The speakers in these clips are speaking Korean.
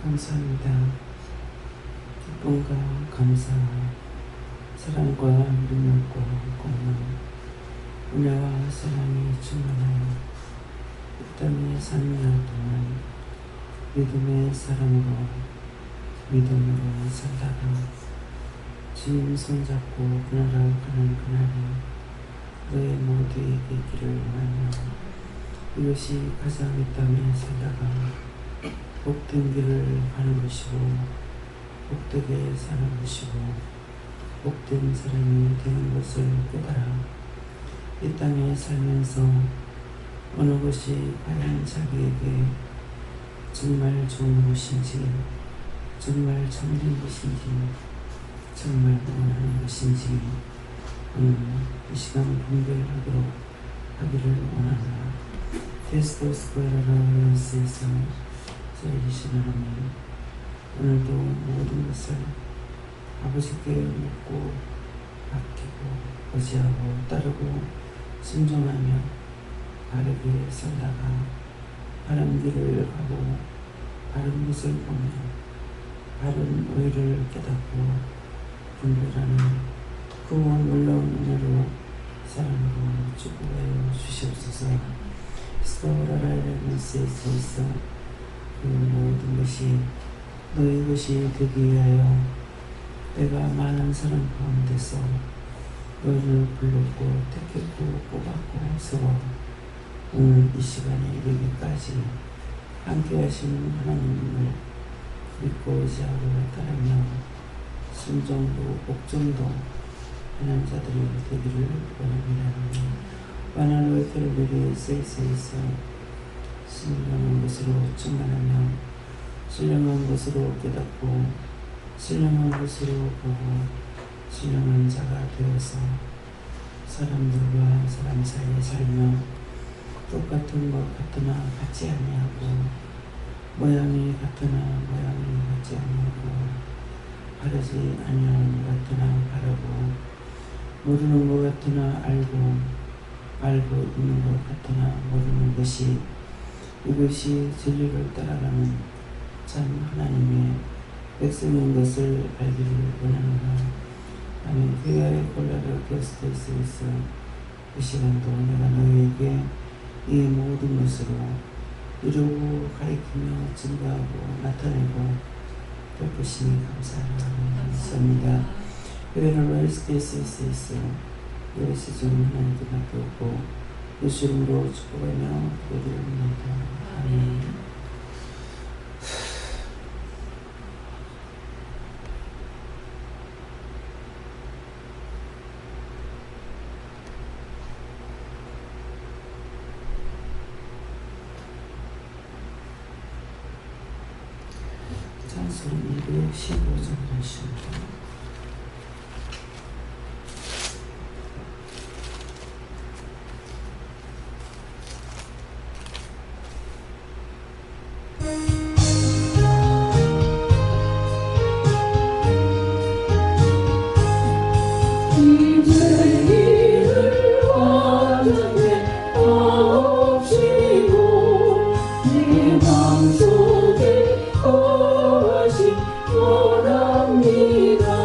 감사합니다. 기쁨과 감사, 사랑과 능력과 공헌, 은혜와 사랑이 충만하여 이 땅에 사는 날 동안 믿음의 사람으로 믿음으로 살다가 주님 손잡고 그 나라 가는 그날이 너희 모두에게 있기를 원하며 이것이 가장 이 땅에 살다가 복된 길을 가는 것이고 복되게 사는 것이고 복된 사람이 되는 것을 깨달아 이 땅에 살면서 어느 것이 과연 자기에게 정말 좋은 것인지 정말 참된 것인지 정말 원하는 것인지 이 시간 분별하도록 하기를 원하노라. 테스토스코에라라는 세상 살리신 하나님, 오늘도 모든 것을 아버지께 묻고 아끼고 의지하고 따르고 순종하며 바르게 살다가 바른 길을 가고 바른 것을 보며 바른 의를 깨닫고 분별하는 그 놀라운 은혜로 사랑으로 축복하여 주시옵소서. 스토라라라는 세상에서 그 모든 것이 너희 것이 되기 위하여 내가 많은 사람 가운데서 너희를 불렀고 택했고 뽑았고 세워 오늘 이 시간에 이르기까지 함께 하시는 하나님을 믿고 의지하고 따르며 순종도 복종도 하는 자들이 되기를 원합니다. 완화로의 결별이 세이세이서 신령한 것으로 충만하며 신령한 것으로 깨닫고 신령한 것으로 보고 신령한 자가 되어서 사람들과 사람 사이에 살며 똑같은 것 같으나 같지 아니하고 모양이 같으나 모양이 같지 아니하고 바르지 아니하는 것 같으나 바르고 모르는 것 같으나 알고 있는 것 같으나 모르는 것이 이것이 진리를 따라가는 참 하나님의 백성인 것을 알기를 원하노라. 아멘. 교회의 콜라를 게스트에서 이 시간도 내가 너희에게 이 모든 것으로 이루고 가리키며 증거하고 나타내고 베푸시니 감사합니다. 교회를 웰스케이스에서 예수 중 하나님께 맡겼고 예수 이름으로 축복하며 기도드립니다. 아멘. 찬송 215장 하십니다. 원합니다.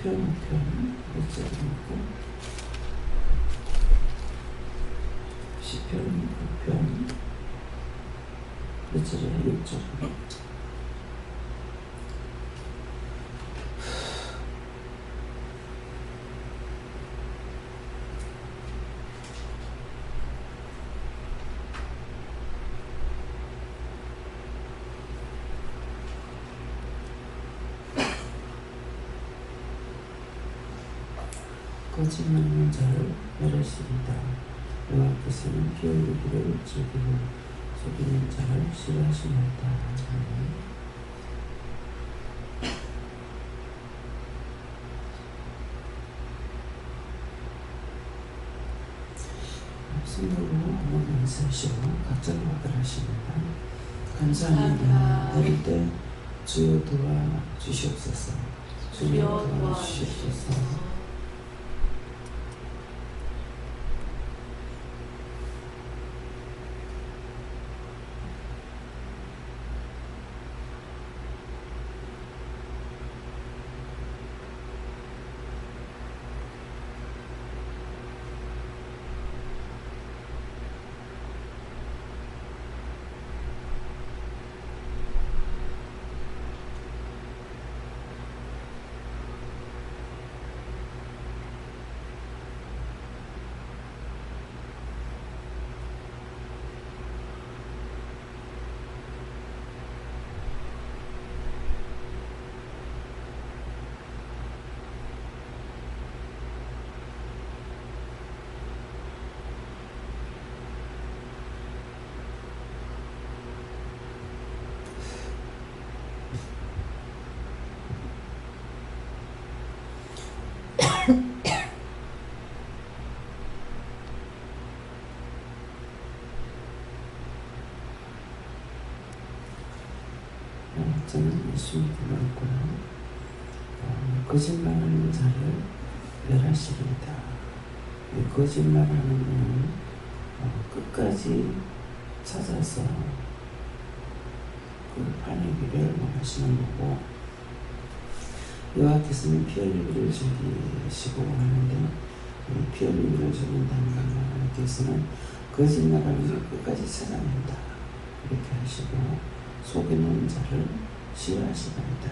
시편 5편 몇 절입니까? 시편 5편 몇 절에 6절입니다. 거짓말하는 자를 멸하시리다. 여호와께서는 피 흘리기를 즐기고 속이는 자를 싫어하시나이다. 성도로 한번 인사하시고 각자 받으라십니다. 감사합니다. 내릴 때 주여 도와 주시옵소서. 주여 도와 주시옵소서. 저는 예수님 믿고요. 거짓말하는 자를 멸하시리이다. 거짓말하는 자는 끝까지 찾아서 그 파내기를 원하시는 거고, 여호와께서는 피 흘리기를 즐기시고 하는데, 피 흘리기를 즐긴다는 건 하나님께서는 거짓말하는 자를 끝까지 찾아낸다 이렇게 하시고, 속이는 자를 싫어하시나이다.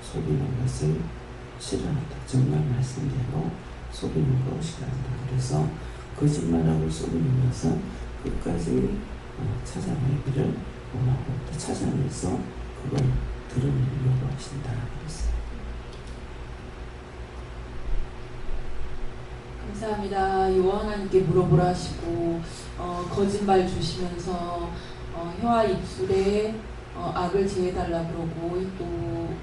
속이는 것을 싫어한다. 정말 말씀대로 속이는 거 싫어한다. 그래서 거짓말하고 속이는 것은 끝까지 찾아내기를 원하고 또 찾아내서 그걸 드러내려고 하신다. 그랬어요. 감사합니다. 여호와 하나님께 물어보라 하시고 거짓말 주시면서 혀와 입술에 악을 제해달라 그러고 또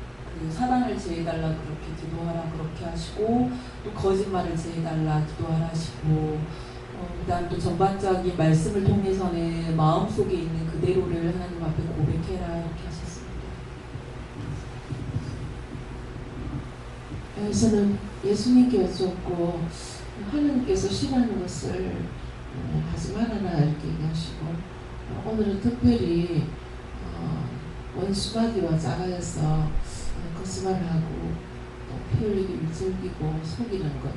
그 사단을 제해달라 그렇게 기도하라 그렇게 하시고 또 거짓말을 제해달라 기도하라 하시고 그다음 또 전반적인 말씀을 통해서는 마음속에 있는 그대로를 하나님 앞에 고백해라 이렇게 하셨습니다. 여기서는 예수님께 여쭙고 하나님께서 싫어하는 것을 하지 말아라 이렇게 얘기하시고, 오늘은 특별히 원수마귀와 짝하여서 거짓말하고 또 피 흘리기를 즐기고 속이는 것,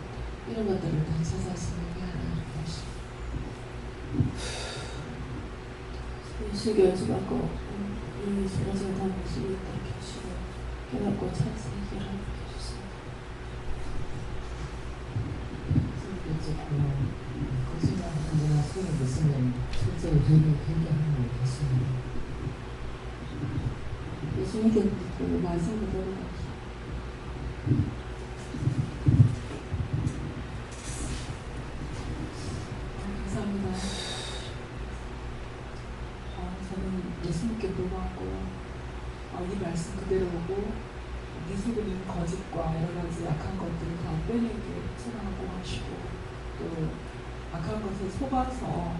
이런 것들을 다 찾아서 얘기하라 이렇게 하시고, 예수께 여쭤봤고 이 쓰러진 다 모습이 있다 이렇게 하시고 깨닫고 찾아서 얘기하라 이렇게 하셨습니다. 거짓말하는 자가 속이는 것은 실제로 회개하는 걸 했습니다. 예수님께 그 말씀 그대로 감사합니다. 저는 예수님께 물어봤고요. 이 말씀 그대로고 네 속에 있는 거짓과 여러 가지 악한 것들을 다 빼내게 사랑하고 하시고 또 악한 것에 속아서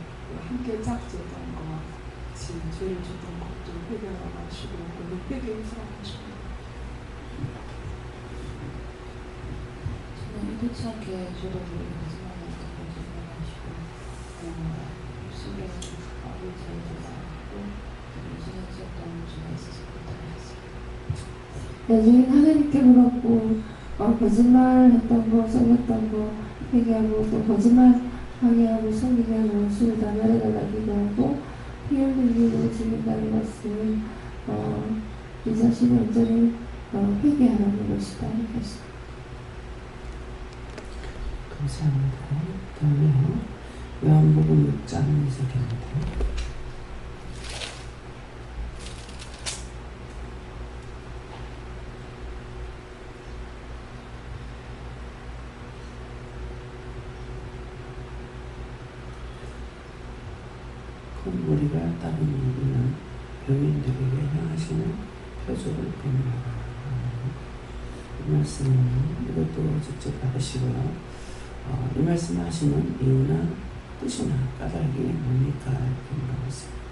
함께 짝지었던 것 같이 죄를 줬던 것도 회개하라고 하시고 또 눈빼게 용서하시고 저는 이렇지 않게 저도 모르게 거짓말하니까 거짓말하시고 입술에 악을 제해서 이전에 지었던 죄가 있어서 그렇다고 했습니다. 나중에 하나님께 물었고 거짓말했던 거, 속였던 거 회개하고 또 거짓말하게 하고 속이게 하고 술을 다 내려달라 기도하고 피 흘리기로 죽인다는 것은 이 자신이 온전히 회개하라는 것이다. 이렇게 했습니다. 감사합니다. 다음에 요한복음 6장 2절입니다. 큰 무리가 따르는 이는 병인들에게 향하시는 표적을 보느라. 이 말씀은 이것도 직접 받으시고요. 이 말씀 하시는 이유나 뜻이나 까닭이 뭡니까? 이렇게 물어보세요.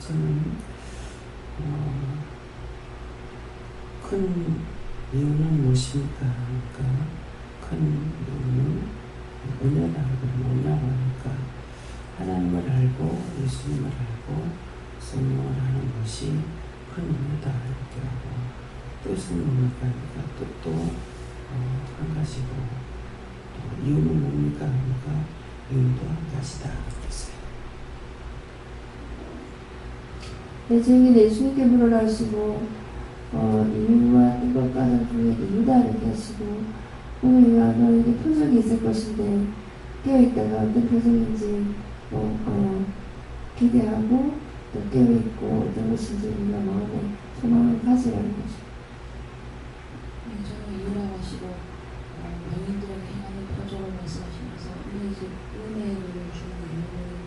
저는 큰 이유는 무엇입니까? 그러니까 큰 이유는 은혜라고 뭐냐고 하니까 하나님을 알고 예수님을 알고 성령을 하는 것이 큰 은혜다 이렇게 하고 뜻은 뭡니까? 그러니까 뜻도 한 가지고 또 이유는 뭡니까? 그러니까 이유도 한 가지다 그랬어요. 내 증인 예수님께 물으라 하시고 이유와 이것과는 중에 이유다 이렇게 하시고 오늘 이와 너에게 표적이 있을 것인데 깨어있다가 어떤 표적인지 기대하고 또 깨어있고 어떤 것인지 우리가 마음에 소망을 가지라는 거죠. 저는 이유라고 하시고 병인들에게 행하는 표적을 말씀하시면서 은혜를 주는 이유를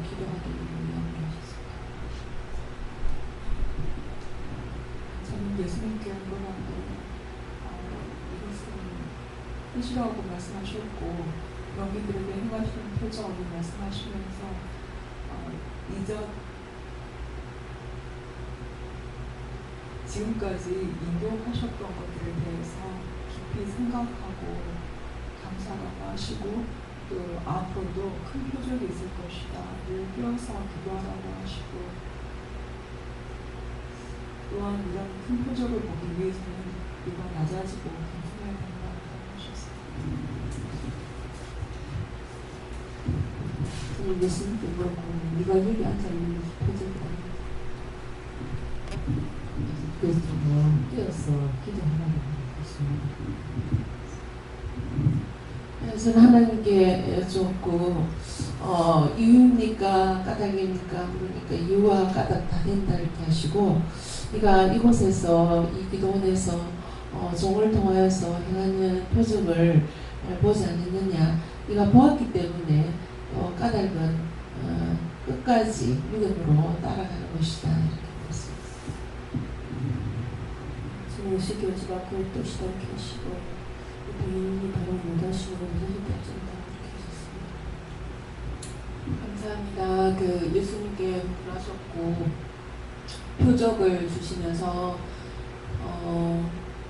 기도하기 위함을 하셨습니다. 저는 예수님께 물어봤고 이것은 뜻이라고 말씀하셨고 병인들에게 행하시는 표적을 말씀하시면서 지금까지 인도하셨던 것들에 대해서 깊이 생각하고 감사하고 하시고 또 앞으로도 큰 표적이 있을 것이다. 늘 깨어서 기도하라고 하시고 또한 이런 큰 표적을 보기 위해서는 우리가 낮아지고 겸손해야 된다고 하셨습니다. 예수님께 물었고 네가 여기 앉아있는 것이 표적이다. 그래서 뛰어서 기도하라고 하십니다. 저는 하나님께 여쭙고 이유입니까 까닭입니까 그러니까 이유와 까닭 다 된다 이렇게 하시고 네가 이곳에서 이 기도원에서 종을 통하여서 행하는 표적을 보지 않았느냐 네가 보았기 때문에 까닭은 끝까지 믿음으로 따라가는 것이다 이렇게 말했습니다. 지금 의식교지 받고 뜻이다 이렇게 하시고 본인이 바로 못하시고 무엇이 빠진다 이렇게 하셨습니다. 감사합니다. 예수님께 물으셨고 표적을 주시면서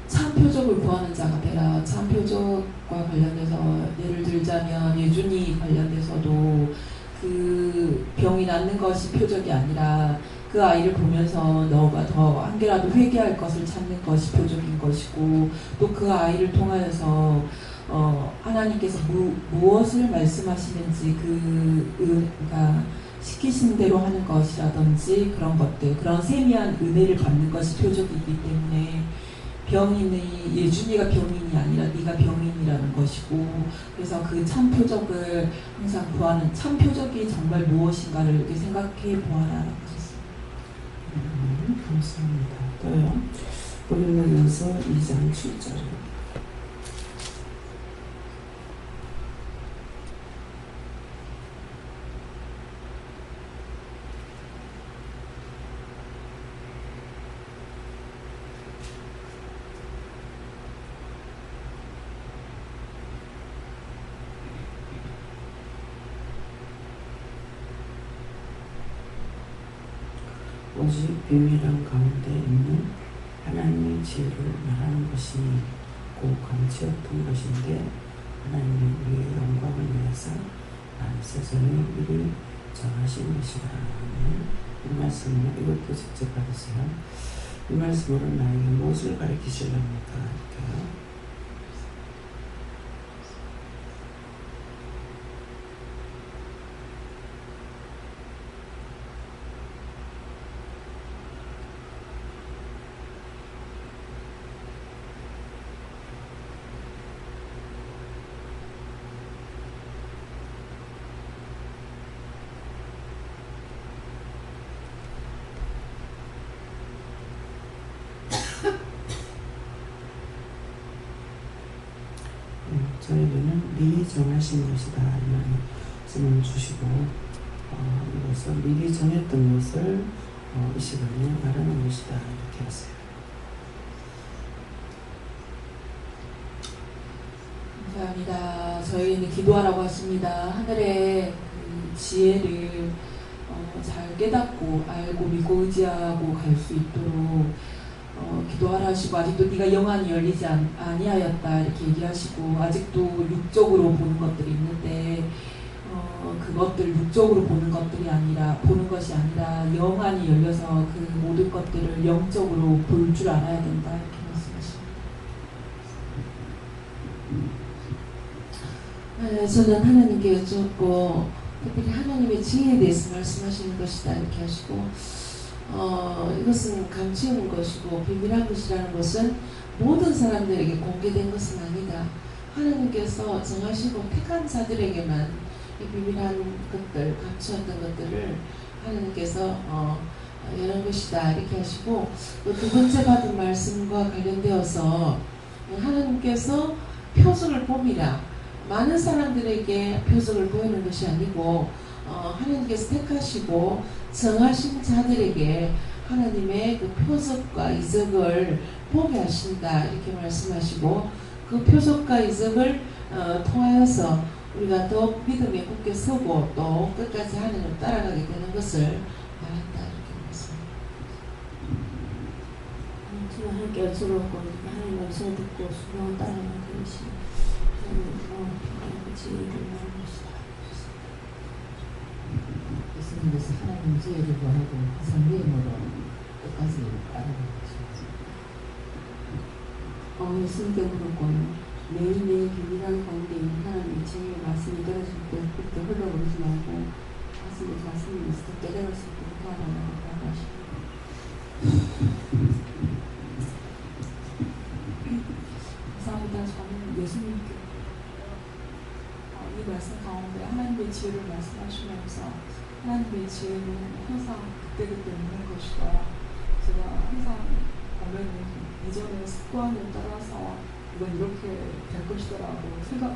참 표적을 구하는 자가 되라. 참 표적과 관련해서 예를 들자면 예준이 관련돼서도 그 병이 낫는 것이 표적이 아니라 그 아이를 보면서 너가 더 한 개라도 회개할 것을 찾는 것이 표적인 것이고 또 그 아이를 통하여서 하나님께서 무엇을 말씀하시는지 그러니까 시키신 대로 하는 것이라든지 그런 것들, 그런 세미한 은혜를 받는 것이 표적이기 때문에 병인이 예준이가 병인이 아니라 네가 병인이라는 것이고, 그래서 그 참 표적을 항상 구하는, 참 표적이 정말 무엇인가를 이렇게 생각해 보아라라고 하셨습니다. 감사합니다. 또요. 고린도전서 2장 7절. 오직 비밀한 가운데 있는 하나님의 지혜를 말하는 것이 곧 감추었던 것인데 하나님의 우리의 영광을 위해서 세상에 미리 정하신 것이라. 이 말씀은 이것도 직접 받으세요. 이 말씀으로 나에게 무엇을 가르치시렵니까? 이렇게요. 저에게는 미리 정하신 것이다. 이런 말씀을 주시고 이것을 미리 정했던 것을 이 시간에 말하는 것이다. 이렇게 하세요. 감사합니다. 저희는 기도하라고 하십니다. 하늘의 그 지혜를 잘 깨닫고 알고 믿고 의지하고 갈 수 있도록 기도하라 하시고, 아직도 네가 영안이 열리지 아니하였다 이렇게 얘기하시고, 아직도 육적으로 보는 것들이 있는데 그것들 육적으로 보는 것이 아니라 영안이 열려서 그 모든 것들을 영적으로 볼 줄 알아야 된다 이렇게 말씀하십니다. 저는 하나님께 여쭙고 특별히 하나님의 지혜에 대해서 말씀하시는 것이다 이렇게 하시고, 이것은 감추는 것이고 비밀한 것이라는 것은 모든 사람들에게 공개된 것은 아니다. 하나님께서 정하시고 택한 자들에게만 이 비밀한 것들, 감추었던 것들을 하나님께서 여는 것이다 이렇게 하시고, 또 두 번째 받은 말씀과 관련되어서 하나님께서 표적을 봄이라, 많은 사람들에게 표적을 보이는 것이 아니고 하나님께서 택하시고 정하신 자들에게 하나님의 그 표적과 이적을 보게 하신다 이렇게 말씀하시고, 그 표적과 이적을 통하여서 우리가 더욱 믿음에 굳게 서고 또 끝까지 하나님을 따라가게 되는 것을 말한다 이렇게 말씀합니다. 저는 하나님께 여쭤봤고 하나님 말씀을 듣고 순종을 따라가는 것이 하나님의 지혜를 말하는 것이다. 예수님께서 하나님 지혜를 구하고 항상 믿음으로 끝까지 따라가는 것입니다. 예수님께 물었고요. 매일매일 비밀한 가운데 있는 하나님의 지혜의 말씀이 떨어질 때 그때 흘러오르지 말고 말씀이 있을 때 깨달을 수 있도록 하라고 하십니다. 감사합니다. 저는 예수님께 이 말씀 가운데 하나님의 지혜를 말씀하시면서 하나님의 지혜는 항상 그때그때 있는 것이다. 제가 항상 보면은 이전의 습관에 따라서 이건 이렇게 될 것이더라고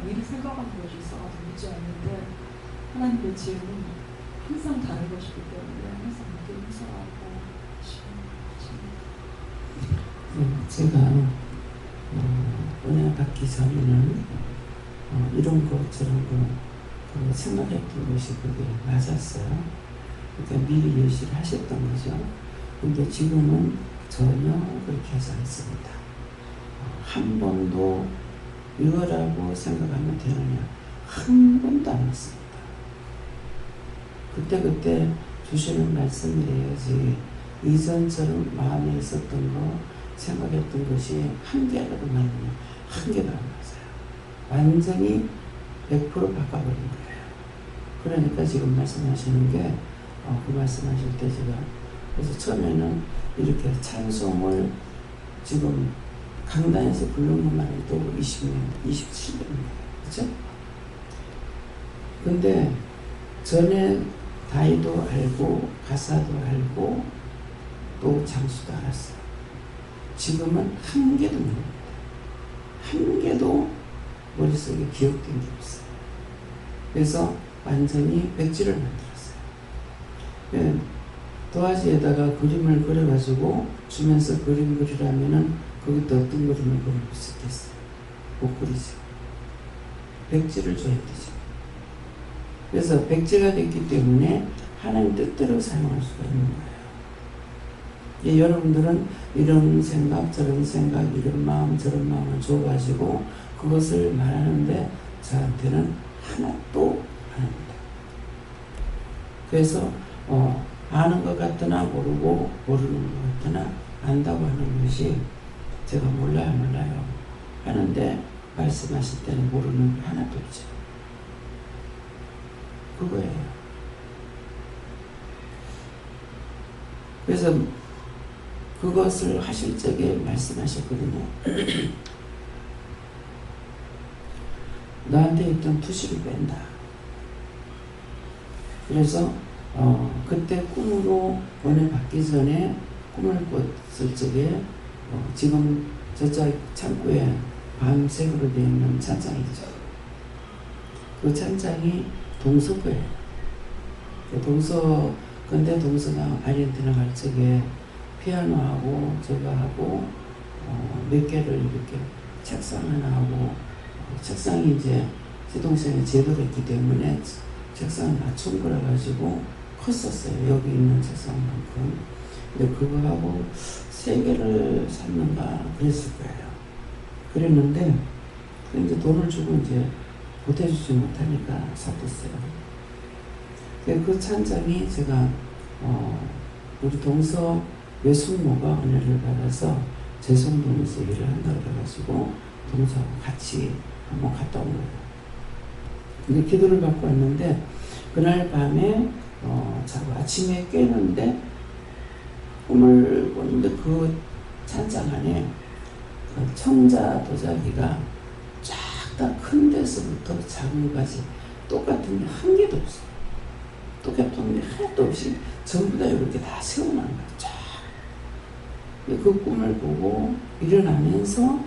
미리 생각하는 것이 있어가지고 믿지 않는데, 하나님의 지혜는 항상 다른 것이기 때문에 항상 믿게 해서라고 제가 은혜 받기 전에는 이런 거 저런 거 생각했던 것이 그게 맞았어요. 그러니까 미리 예시를 하셨던 거죠. 근데 지금은 전혀 그렇게 하지 않습니다. 한 번도 이거라고 생각하면 되느냐, 한 번도 안 했습니다. 그때 주시는 말씀이래야지 이전처럼 마음에 있었던 거 생각했던 것이 한 개라도 맞느냐, 한 개도 안 맞아요. 완전히 100% 바꿔버린 거예요. 그러니까 지금 말씀하시는 게 그 말씀하실 때 제가 그래서 처음에는 이렇게 찬송을 지금 강단에서 부른 것만 해도 20년, 27년입니다. 그죠? 근데 전에 다이도 알고 가사도 알고 또 장수도 알았어요. 지금은 한 개도 모릅니다. 한 개도 머릿속에 기억된 게 없어요. 그래서 완전히 백지를 만들었어요. 예, 도화지에다가 그림을 그려가지고 주면서 그림 그리라면은 거기다 어떤 그림을 그릴 수 있겠어요? 못 그리죠. 백지를 줘야 되죠. 그래서 백지가 됐기 때문에 하나님 뜻대로 사용할 수가 있는 거예요. 예, 여러분들은 이런 생각, 저런 생각, 이런 마음, 저런 마음을 줘가지고 그것을 말하는데 저한테는 하나도 안 합니다. 그래서 아는 것 같으나 모르고 모르는 것 같으나 안다고 하는 것이 제가 몰라요 하는데 말씀하실 때는 모르는 게 하나도 없죠. 그거예요. 그래서 그것을 하실 적에 말씀하셨거든요. 너한테 있던 투시를 뺀다. 그래서 그때 꿈으로 은혜 받기 전에 꿈을 꿨을 적에 지금 저쪽 창고에 밤색으로 되어 있는 찬장이죠. 그 찬장이 동서고예요. 근데 동서가 아르헨티나 갈 적에 피아노하고 저거하고 몇 개를 이렇게 책상 하나 하고 책상이 이제 시동생이 제대로 했기 때문에 책상을 맞춘 거라 가지고 컸었어요. 여기 있는 책상만큼. 근데 그거하고 3개를 샀는가 그랬을 거예요. 그랬는데 이제 돈을 주고 이제 보태주지 못하니까 샀댔어요. 그 찬장이 제가 우리 동서 외숙모가 은혜를 받아서 제성동에서 일을 한다 그래가지고 동서하고 같이 한번 갔다 온 거예요. 근데 기도를 받고 왔는데 그날 밤에 자고 아침에 깨는데 꿈을 보는데 그 찬장 안에 그 청자 도자기가 쫙 다 큰 데서부터 작은 것까지 똑같은 게 한 개도 없어요. 똑같은 게 하나도 없이 전부 다 이렇게 다 세워놓은 거예요. 쫙. 그 꿈을 보고 일어나면서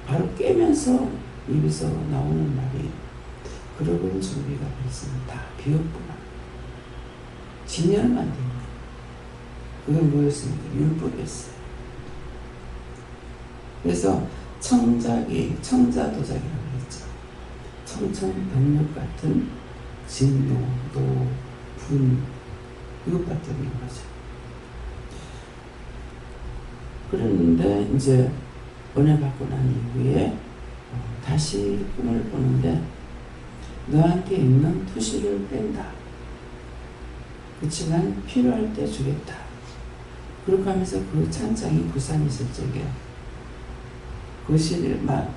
바로 깨면서 입에서 나오는 말이 그러고는 준비가 됐으면 다 비었구나. 진열만 된 거예요. 그게 뭐였습니까? 율법이었어요. 그래서 청자도자기라고 했죠. 청천벽력 같은 진노, 노, 분 이것밖에 없는 거죠. 그랬는데 이제 은혜 받고 난 이후에 다시 꿈을 보는데 너한테 있는 투시를 뺀다. 그렇지만 필요할 때 주겠다. 그렇게 하면서 그 찬장이 부산에 있을 적에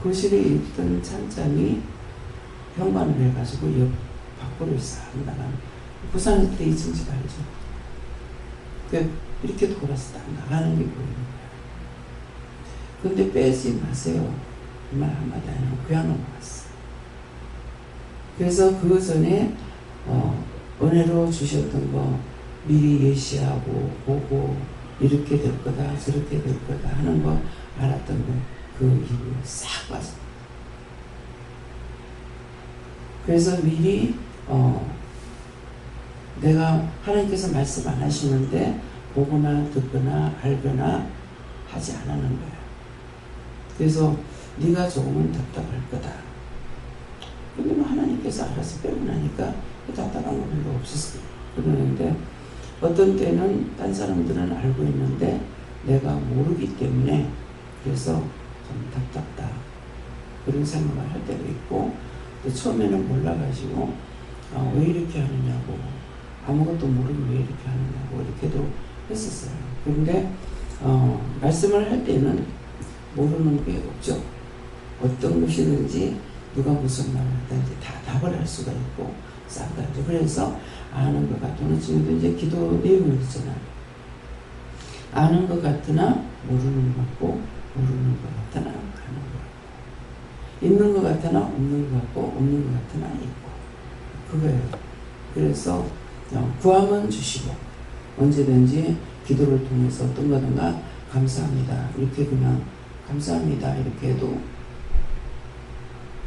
거실에 있던 찬장이 현관을 해가지고 옆 밖으로 싹 나가는 부산에 때 있은 집 알죠? 이렇게 돌아서 딱 나가는 게 보이는 거예요. 근데 빼지 마세요. 이 말 한마디 안 하고 그냥 넘어갔어. 그래서 그 전에 은혜로 주셨던 거 미리 예시하고 보고 이렇게 될 거다 저렇게 될 거다 하는 거 알았던 거 그 이후에 싹 빠져. 그래서 미리 내가 하나님께서 말씀 안 하시는데 보거나 듣거나 알거나 하지 않았는 거예요. 그래서 네가 조금은 답답할 거다. 근데 뭐 하나님께서 알아서 빼고 나니까 답답한 거 별로 없었어요. 그러는데 어떤 때는 딴 사람들은 알고 있는데 내가 모르기 때문에 그래서 좀 답답다. 그런 생각을 할 때도 있고 또 처음에는 몰라가지고 왜 이렇게 하느냐고 아무것도 모르면 왜 이렇게 하느냐고 이렇게도 했었어요. 그런데 말씀을 할 때는 모르는 게 없죠. 어떤 것이든지 누가 무슨 말을 하든지 다 답을 할 수가 있고 싹 다. 그래서 아는 것 같으나 지금도 이제 기도 내용을 있잖아. 아는 것 같으나 모르는 것 같고 모르는 것 같으나 아는 것 같고 있는 것 같으나 없는 것 같고 없는 것 같으나 있고 그거예요. 그래서 구하면 주시고 언제든지 기도를 통해서 어떤 거든가 감사합니다. 이렇게 그냥 감사합니다. 이렇게 해도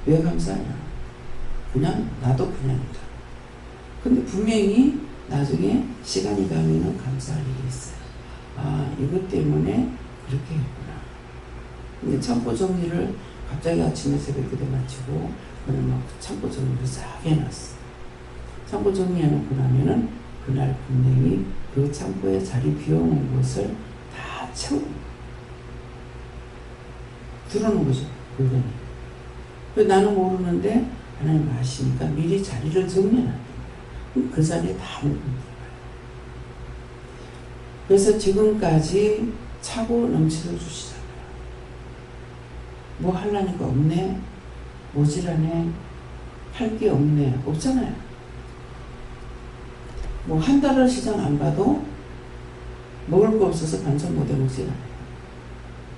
왜 감사하냐? 그냥 나도 그냥이다. 근데 분명히 나중에 시간이 가면은 감사할 일이 있어요. 아, 이것 때문에 그렇게 했구나. 근데 창고 정리를 갑자기 아침에 새벽기도 마치고 그는 막 창고 정리를 싹 해놨어. 창고 정리해놓고 나면은 그날 분명히 그 창고에 자리 비워놓은 것을 다 채우는 거야. 들어놓은 거죠. 그거는. 나는 모르는데 하나님 아시니까 미리 자리를 정리해놨던 거야. 그 자리에 다 묻는 거야. 그래서 지금까지 차고 넘치러 주시잖아요. 뭐 하려니까 없네. 모질하네. 할 게 없네. 없잖아요. 뭐 한 달을 시장 안 봐도 먹을 거 없어서 반찬 못 해먹지 않아요.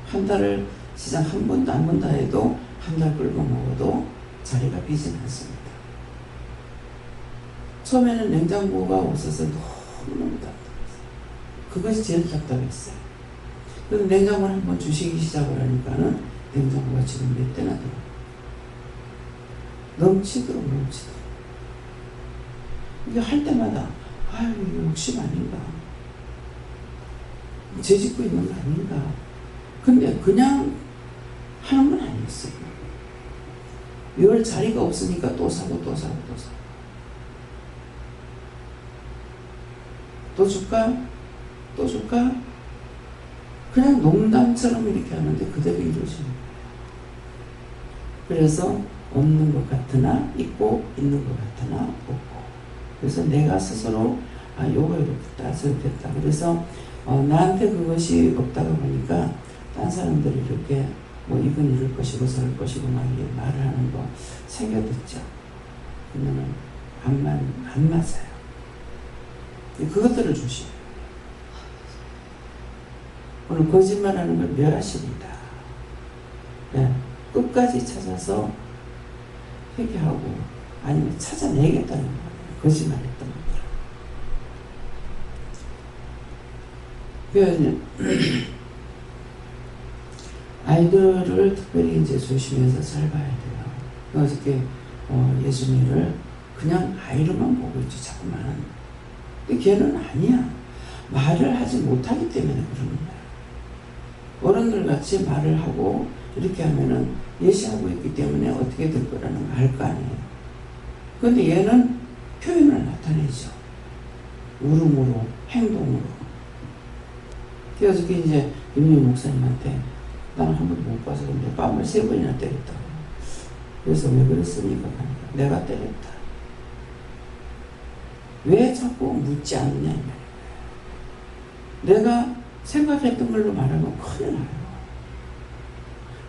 한 달을 시장 한 번도 안 본다 해도 한 달 끌고 먹어도 자리가 비진 않습니다. 처음에는 냉장고가 없어서 너무너무 답답했어요. 그것이 제일 답답했어요. 그래서 냉장고를 한번 주시기 시작을 하니까는 냉장고가 지금 몇 대나 들어요. 넘치도록. 이게 할 때마다 아유 이거 욕심 아닌가, 죄 짓고 있는 거 아닌가. 근데 그냥 하는 건 아니었어요. 열 자리가 없으니까 또 사고 또 줄까 그냥 농담처럼 이렇게 하는데 그대로 이루어지는 거예요. 그래서 없는 것 같으나 있고 있는 것 같으나 없고. 그래서 내가 스스로 요거 이렇게 했다 저렇게 했다. 그래서 나한테 그것이 없다가 보니까 딴 사람들이 이렇게 뭐 이건 이럴 것이고 저럴 것이고 막 이렇게 말을 하는 거 새겨듣죠. 그러면은 안 맞아요. 그것들을 조심해요. 오늘 거짓말하는 걸 멸하십니다. 네. 끝까지 찾아서 회개하고 아니면 찾아내겠다는 거예요. 거짓말했던 것들을. 아이들을 특별히 이제 조심해서 잘 봐야 돼요. 어저께 예준이를 그냥 아이로만 보고 있지 자꾸만. 근데 걔는 아니야. 말을 하지 못하기 때문에 그러는 거야. 어른들 같이 말을 하고 이렇게 하면은 예시하고 있기 때문에 어떻게 될 거라는 걸 알 거 아니에요. 그런데 얘는 표현을 나타내죠. 울음으로, 행동으로. 그래서 이제 윤희 목사님한테 나는 한 번도 못 봐서 근데 뺨을 3번이나 때렸다고. 그래서 왜 그랬습니까? 내가 때렸다. 왜 자꾸 묻지 않느냐 이 말이에요. 내가 생각했던 걸로 말하면 큰일 나요.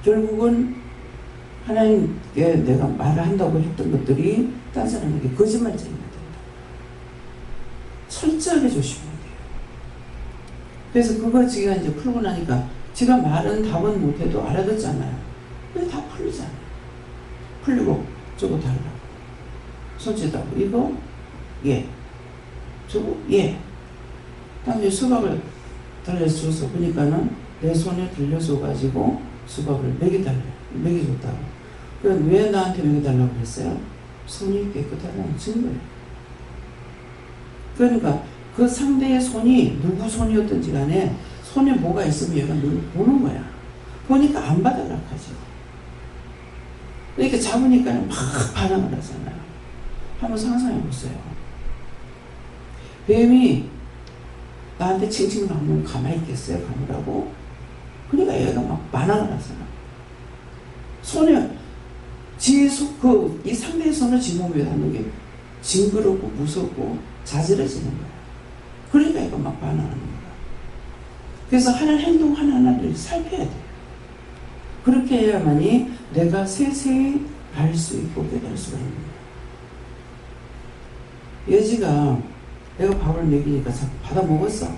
결국은 하나님께 내가 말을 한다고 했던 것들이 딴 사람에게 거짓말쟁이가 된다. 철저하게 조심해야 돼요. 그래서 그거 지가 이제 풀고 나니까 지가 말은 답은 못해도 알아듣잖아요. 근데 다 풀리잖아요. 풀리고 저거 달라고. 손짓하고 이거 예. 저거 예. 다음에 수박을 달려줘서 그러니까는 내 손에 들려줘가지고 수박을 먹여줬다고. 그럼 왜 나한테 먹여달라고 그랬어요? 손이 깨끗하다는 증거예요. 그러니까 그 상대의 손이 누구 손이었든지 간에 손에 뭐가 있으면 얘가 눈을 보는 거야. 보니까 안 받으려고 하죠. 이렇게 잡으니까 막 반항을 하잖아요. 한번 상상해 보세요. 뱀이 나한테 칭칭을 하면 가만히 있겠어요? 감으라고? 그러니까 얘가 막 반항을 하잖아. 손에 이 상대의 손을 지 몸에 닿는 게 징그럽고 무섭고 자지러지는 거야. 그러니까 얘가 막 반항하는 거야. 그래서 하는 행동 하나하나를 살펴야 돼요. 그렇게 해야만이 내가 세세히 알 수 있고 깨달을 수가 있는 거예요. 예지가 내가 밥을 먹이니까 자꾸 받아 먹었어.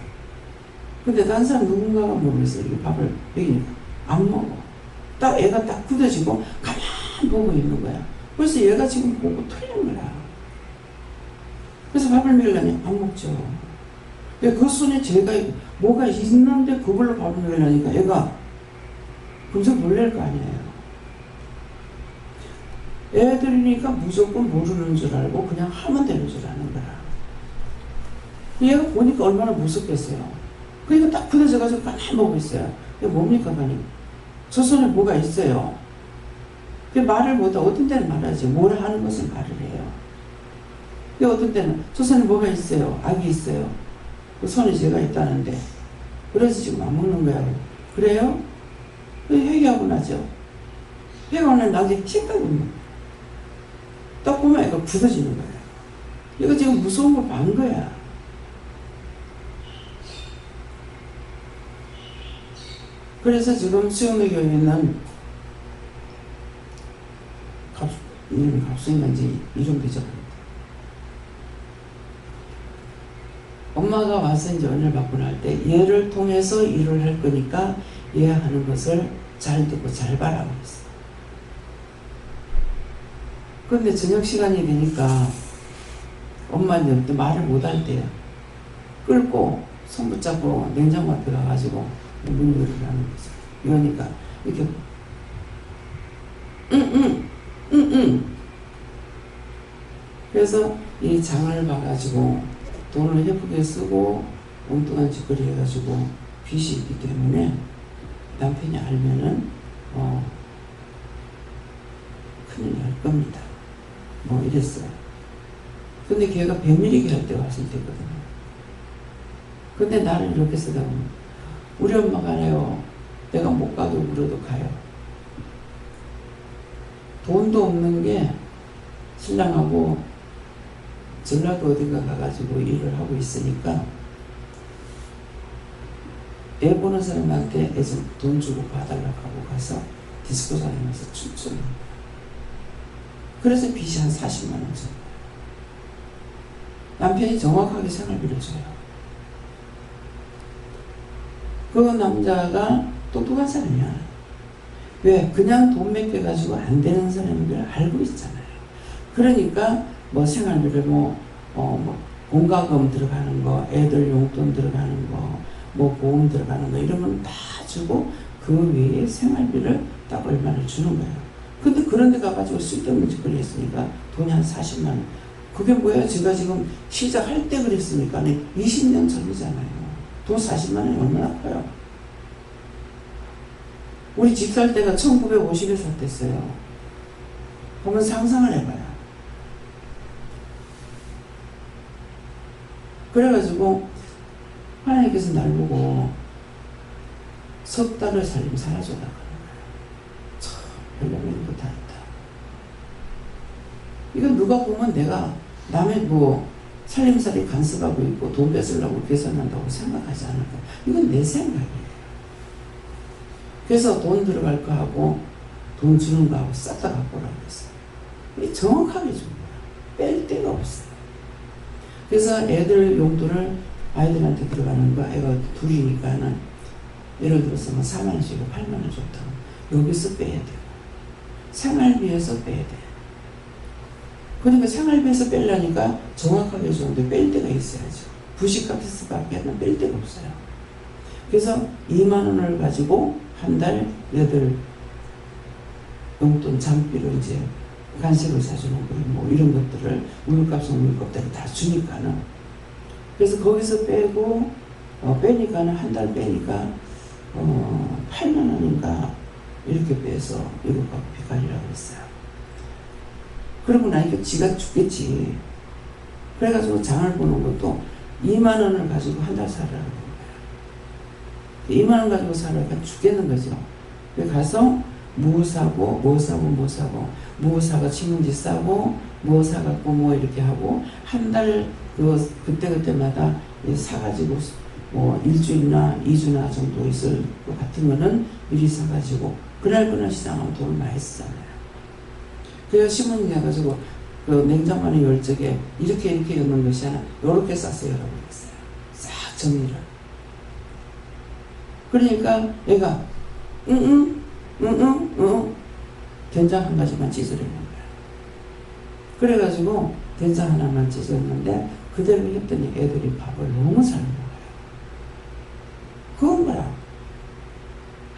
근데 다른 사람 누군가가 모르겠어. 이렇게 밥을 먹이니까 안 먹어. 딱 애가 딱 굳어지고 가만히 보고 있는 거야. 그래서 얘가 지금 보고 틀린 거야. 그래서 밥을 먹이려니 안 먹죠. 그 손에 죄가 뭐가 있는데 그걸로 밥을 먹이려니까 얘가 금방 놀랄 거 아니에요. 애들이니까 무조건 모르는 줄 알고 그냥 하면 되는 줄 아는 거야. 얘가 보니까 얼마나 무섭겠어요. 그러니까 딱 굳어져가지고 가만히 보고 있어요. 이게 뭡니까, 가니? 저 손에 뭐가 있어요. 말을 못해. 어떤 때는 말하지. 뭘 하는 것을 말을 해요. 어떤 때는 저 손에 뭐가 있어요. 악이 있어요. 그 손에 죄가 있다는데. 그래서 지금 안 먹는 거야. 그래요? 회개하고 나죠. 회개하고 나면 나중에 틱하고 딱 보면 애가 굳어지는 거예요. 이거 지금 무서운 걸 반 거야. 그래서 지금 수영대 교회는 이름이 갑수인지 이름되죠. 엄마가 와서 이제 은혜를 받고 날 때 얘를 통해서 일을 할 거니까 얘 하는 것을 잘 듣고 잘 봐라고 했어. 그런데 저녁 시간이 되니까 엄마는 또 말을 못 할 때야. 끌고 손 붙잡고 냉장고 앞에 가가지고 문 열으라는 거죠. 이러니까 이렇게 그래서 이 장을 봐가지고 돈을 예쁘게 쓰고 엉뚱한 짓거리 해가지고 빚이 있기 때문에 남편이 알면은 큰일 날 겁니다. 뭐 이랬어요. 근데 걔가 배밀이게 할 때가 왔을 때거든요. 근데 나를 이렇게 쓰다 보면 우리 엄마가 해요. 내가 못 가도 울어도 가요. 돈도 없는 게 신랑하고 전라도 어딘가 가가지고 일을 하고 있으니까 애 보는 사람한테 애 좀 돈 주고 봐달라고 하고 가서 디스코 다니면서 춤추는 거예요. 그래서 빚이 한 40만 원 정도. 남편이 정확하게 생활비를 줘요. 그 남자가 똑똑한 사람이야. 왜? 그냥 돈 몇 개 가지고 안 되는 사람인 걸 알고 있잖아요. 그러니까 뭐 생활비를 뭐 공과금 들어가는 거, 애들 용돈 들어가는 거, 뭐 보험 들어가는 거 이런 건 다 주고 그 외에 생활비를 딱 얼마를 주는 거예요. 근데 그런 데 가가지고 쓸데없는 짓거리 했으니까 돈이 한 40만 원. 그게 뭐예요? 제가 지금 시작할 때 그랬으니까 20년 전이잖아요. 돈 40만 원이 얼마나 커요? 우리 집 살 때가 1950에 샀댔어요. 한번 상상을 해봐요. 그래가지고 하나님께서 날 보고 석 달을 살림 살아줘라 그러는 거예요. 참 별명이 다 있다. 이건 누가 보면 내가 남의 뭐 살림살이 간섭하고 있고 돈 뺏으려고 계산한다고 생각하지 않을까. 이건 내 생각이에요. 그래서 돈 들어갈 거 하고 돈 주는 거 하고 싹 다 갖고 오라고 했어요. 이게 정확하게 준 거야. 뺄 데가 없어요. 그래서 애들 용돈을 아이들한테 들어가는 거 애가 둘이니까는 예를 들어서 뭐 4만 원씩이고 8만 원 줬다. 여기서 빼야 돼요. 생활비에서 빼야 돼. 그러니까 생활비에서 빼려니까 정확하게 줬는데 뺄 데가 있어야죠. 부식 같아서 밖에 뺄 데가 없어요. 그래서 2만 원을 가지고 한 달 애들 용돈 장비로 이제 간식을 사주는 거, 뭐 이런 것들을 우유값은 우유값대로 다 주니까는. 그래서 거기서 빼고 빼니까는 한 달 빼니까 8만 원인가 이렇게 빼서 이거 갖고 빚갈이라고 했어요. 그러고 나니까 지가 죽겠지. 그래가지고 장을 보는 것도 2만 원을 가지고 한 달 살라고 하는 거예요. 2만 원 가지고 살아가 죽겠는 거죠. 그래서 가서 뭐 사고 뭐 사가 신문지 싸고 뭐 사갖고 뭐 이렇게 하고 한 달 그때마다 사가지고 뭐 일주일이나 2주나 정도 있을 것 같으면은 미리 사가지고 그날 시장하면 돈을 많이 쓰잖아요. 그래서 신문지 해가지고 그 냉장고에 열 적에 이렇게 넣는 것이 아니라 요렇게 싸서 열어버렸어요. 싹 정리를. 그러니까 얘가 된장 한 가지만 찢으려는 거야. 그래가지고 된장 하나만 찢었는데 그대로 했더니 애들이 밥을 너무 잘 먹어요. 그건 뭐야?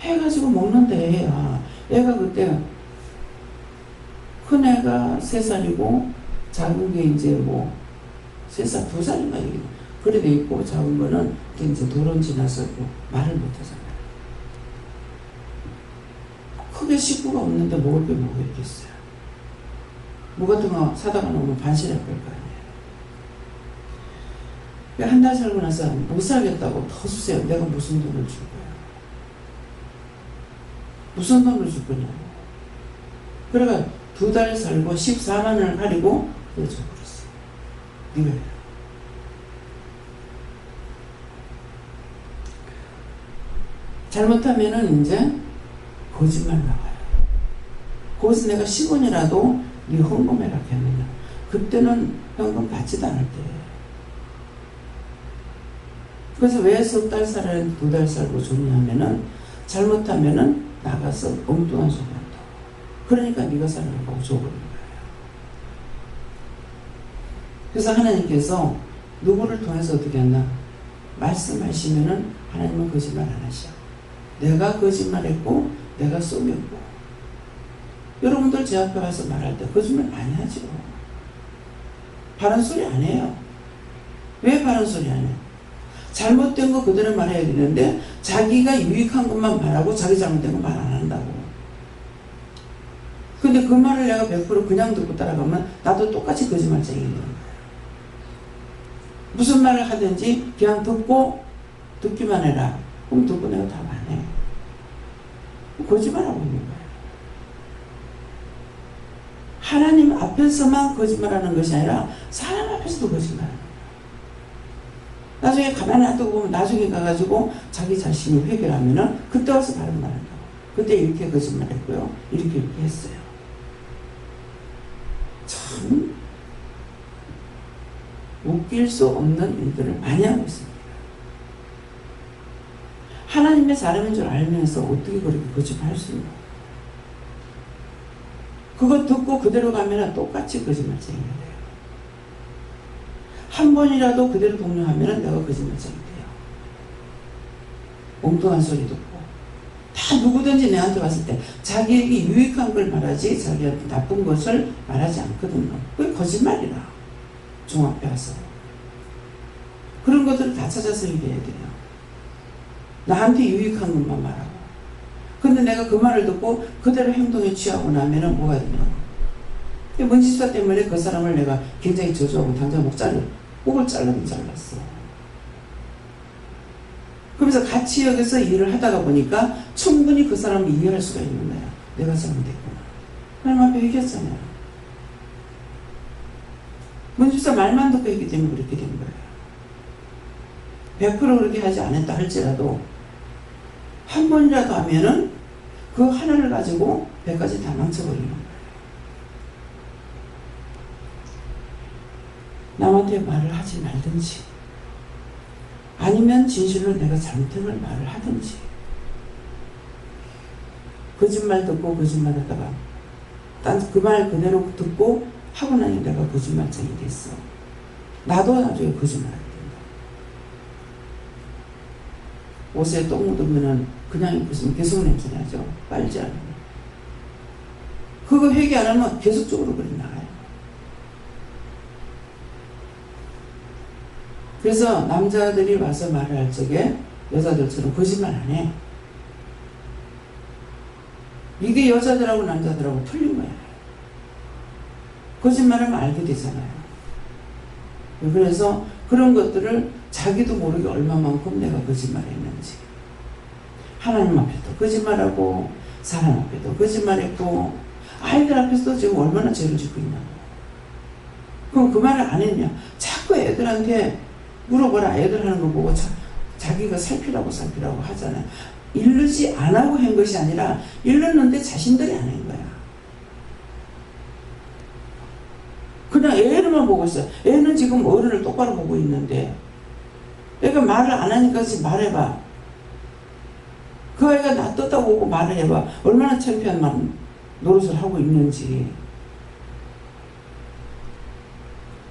해가지고 먹는데 애가 그때 큰 애가 3살이고 작은 게 이제 뭐 3살, 2살인가 이게 그래 돼 있고 작은 거는 이제 도론 지나서 말을 못 하잖아요. 크게 식구가 없는데 먹을 게 뭐가 있겠어요. 뭐 같은 거 사다가 놓으면 반실할 거 아니에요. 한 달 살고 나서 못 살겠다고 더 주세요. 내가 무슨 돈을 줄 거야. 무슨 돈을 줄 거냐고. 그래가 2달 살고 14만 원을 가리고 줘버렸어. 네가 해라. 잘못하면은 이제 거짓말 나와요. 거기서 내가 10원이라도 네 헌금해라 했느냐. 그때는 현금 받지도 않을 때예요. 그래서 왜 석 달 살아야 2달 살고 좋냐면은 잘못하면은 나가서 엉뚱한 소리 한다고. 그러니까 네가 살아가고 줘버린 거예요. 그래서 하나님께서 누구를 통해서 어떻게 했나? 말씀하시면은 하나님은 거짓말 안 하셔. 내가 거짓말했고 내가 속였고. 여러분들 제 앞에 와서 말할 때 거짓말 많이 하죠. 바른 소리 안 해요. 왜 바른 소리 안 해요? 잘못된 거 그대로 말해야 되는데 자기가 유익한 것만 말하고 자기 잘못된 거 말 안 한다고. 근데 그 말을 내가 100% 그냥 듣고 따라가면 나도 똑같이 거짓말쟁이 되는 거예요. 무슨 말을 하든지 그냥 듣기만 해라. 그럼 듣고 내가 답 안 해. 거짓말하고 있는 거예요. 하나님 앞에서만 거짓말하는 것이 아니라 사람 앞에서도 거짓말하는 거예요. 나중에 가만히 놔두고 보면 나중에 가가지고 자기 자신이 회개하면은 그때 와서 바른 말 한다고. 그때 이렇게 거짓말했고요. 이렇게 했어요. 참 웃길 수 없는 일들을 많이 하고 있습니다. 하나님의 사람인 줄 알면서 어떻게 그렇게 거짓말할 수 있나? 그거 듣고 그대로 가면 똑같이 거짓말쟁이가 돼요. 한 번이라도 그대로 동료하면 내가 거짓말쟁이 돼요. 엉뚱한 소리 듣고. 다 누구든지 내한테 왔을 때 자기에게 유익한 걸 말하지 자기한테 나쁜 것을 말하지 않거든요. 그게 거짓말이라. 종합에 와서. 그런 것들을 다 찾아서 얘기해야 돼요. 나한테 유익한 것만 말하고. 근데 내가 그 말을 듣고 그대로 행동에 취하고 나면은 뭐가 되냐고. 문지사 때문에 그 사람을 내가 굉장히 저주하고 당장 목을 잘라긴 잘랐어. 그러면서 같이 여기서 일을 하다가 보니까 충분히 그 사람을 이해할 수가 있는 거야. 내가 잘못했구나. 하나님 앞에 얘기했잖아요. 문지사 말만 듣고 했기 때문에 그렇게 된 거예요. 100% 그렇게 하지 않았다 할지라도 한 번이라도 하면은 그 하나를 가지고 100가지 다 망쳐버리는 거예요. 남한테 말을 하지 말든지 아니면 진실로 내가 잘못한 걸 말을 하든지 거짓말 듣고 거짓말 하다가 그 말 그대로 듣고 하고 나니 내가 거짓말쟁이 됐어. 나도 나중에 거짓말하게 된다. 옷에 똥 묻으면은 그냥 입으시면 계속 냄새 나죠. 빨지 않으면. 그거 회개 안 하면 계속적으로 그리 나가요. 그래서 남자들이 와서 말을 할 적에 여자들처럼 거짓말 안 해. 이게 여자들하고 남자들하고 틀린 거야. 거짓말하면 알게 되잖아요. 그래서 그런 것들을 자기도 모르게 얼마만큼 내가 거짓말했는지. 하나님 앞에도 거짓말하고 사람 앞에도 거짓말했고 아이들 앞에서도 지금 얼마나 죄를 짓고 있냐고. 그럼 그 말을 안 했냐. 자꾸 애들한테 물어보라. 애들 하는 거 보고 자기가 살피라고 하잖아요. 이르지 안 하고 한 것이 아니라 일렀는데 자신들이 안 한 거야. 보고 있어. 애는 지금 어른을 똑바로 보고 있는데 애가 말을 안 하니까 지금 말해봐. 그 애가 나 떴다고 오고 말을 해봐. 얼마나 창피한 노릇을 하고 있는지.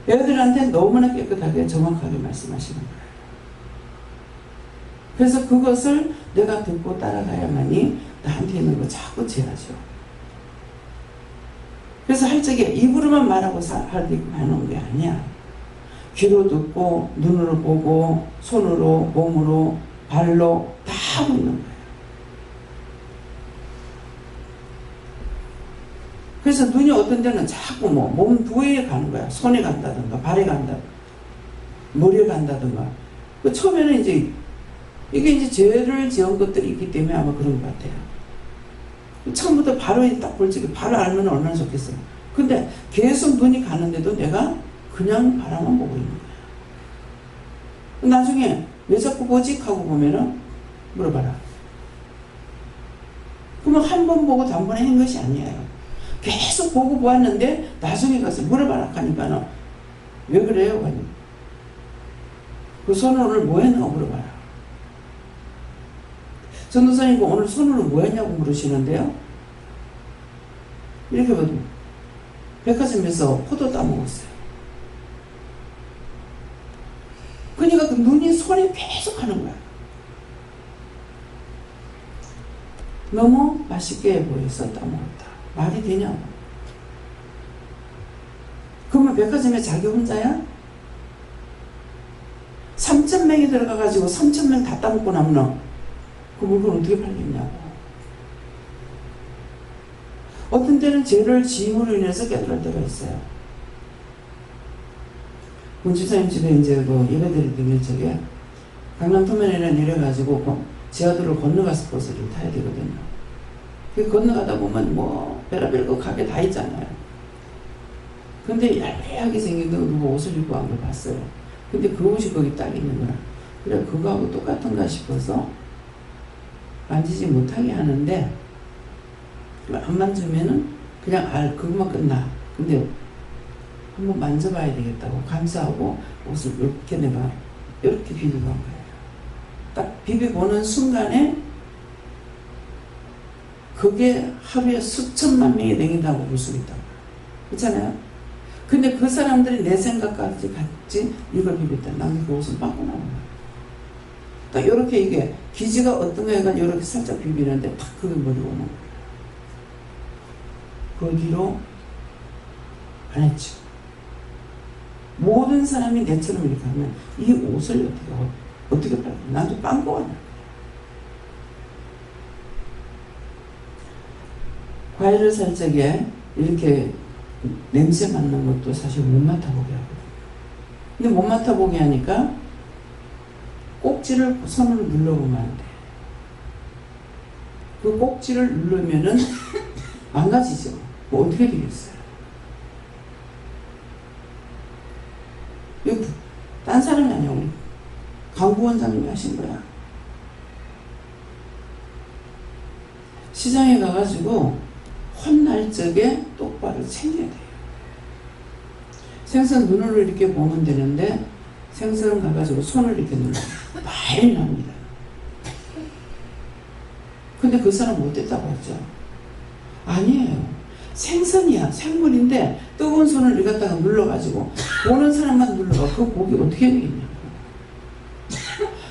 애들한테 너무나 깨끗하게 정확하게 말씀하시는 거예요. 그래서 그것을 내가 듣고 따라가야만이 나한테 있는 거 자꾸 제하죠. 그래서 할 적에 입으로만 말하고 하는 게 아니야. 귀로 듣고 눈으로 보고 손으로 몸으로 발로 다 하고 있는 거예요. 그래서 눈이 어떤 데는 자꾸 몸 부위에 가는 거야. 손에 간다든가 발에 간다든가 머리에 간다든가. 그 처음에는 이제 이게 이제 죄를 지은 것들이 있기 때문에 아마 그런 것 같아요. 처음부터 바로 딱 볼 적에 바로 알면 얼마나 좋겠어요. 근데 계속 눈이 가는데도 내가 그냥 바라만 보고 있는 거야. 나중에 왜 자꾸 보지? 하고 보면은 물어봐라. 그러면 한 번 보고 단번에 한 것이 아니에요. 계속 보고 보았는데 나중에 가서 물어봐라 하니까는 왜 그래요? 그 손을 오늘 뭐 했나 물어봐라. 전도사님 오늘 손으로 뭐 했냐고 물으시는데요. 이렇게 봐도 백화점에서 포도 따먹었어요. 그러니까 그 눈이 손에 계속 하는 거야. 너무 맛있게 보여서 따먹었다. 말이 되냐고. 그러면 백화점에 자기 혼자야? 3,000명이 들어가가지고 3,000명 다 따먹고 나면 그 물건 어떻게 팔겠냐고. 어떤 때는 죄를 지음으로 인해서 깨달을 때가 있어요. 문집사님 집에 이제 그 예배 드릴 때 저게 강남 터미널에 내려가지고 지하도를 건너가서 버스를 타야 되거든요. 그 건너가다 보면 별의별 거 가게 다 있잖아요. 근데 얄미하게 생긴 누구 옷을 입고 한 걸 봤어요. 근데 그 옷이 거기 딱 있는 거야. 그래 그거하고 똑같은가 싶어서 만지지 못하게 하는데 안 만지면은 그냥 그것만 끝나. 근데 한번 만져봐야 되겠다고 감사하고 옷을 이렇게 내가 이렇게 비비고 한 거예요. 딱 비비보는 순간에 그게 하루에 수천만 명이 다닌다고 볼 수 있다고. 그렇잖아요? 근데 그 사람들이 내 생각까지 같이 이걸 비볐다. 나는 그 옷을 빠고 나온 거야. 딱 이렇게 이게 기지가 어떤 거가 이렇게 살짝 비비는데 탁 그게 머리가 오는 거야. 그 뒤로 안 했죠. 모든 사람이 내처럼 이렇게 하면 이 옷을 어떻게 팔까? 나도 빵꾸 하냐. 과일을 살 적에 이렇게 냄새 맡는 것도 사실 못 맡아보게 하거든요. 근데 못 맡아보게 하니까 꼭지를 손으로 눌러보면 안 돼. 그 꼭지를 누르면은 망가지죠. 뭐 어떻게 되겠어요? 이거 딴 사람이 아니야. 우리 강구 원장님이 하신 거야. 시장에 가가지고 혼날 적에 똑바로 챙겨야 돼요. 생선 눈으로 이렇게 보면 되는데 생선 가가지고 손을 이렇게 눌러요. 많이 납니다. 근데 그 사람 못됐다고 하죠. 아니에요. 생선이야. 생물인데 뜨거운 손을 이렇게 갖다가 눌러가지고 보는 사람만 눌러봐. 그 고기 어떻게 되겠냐고.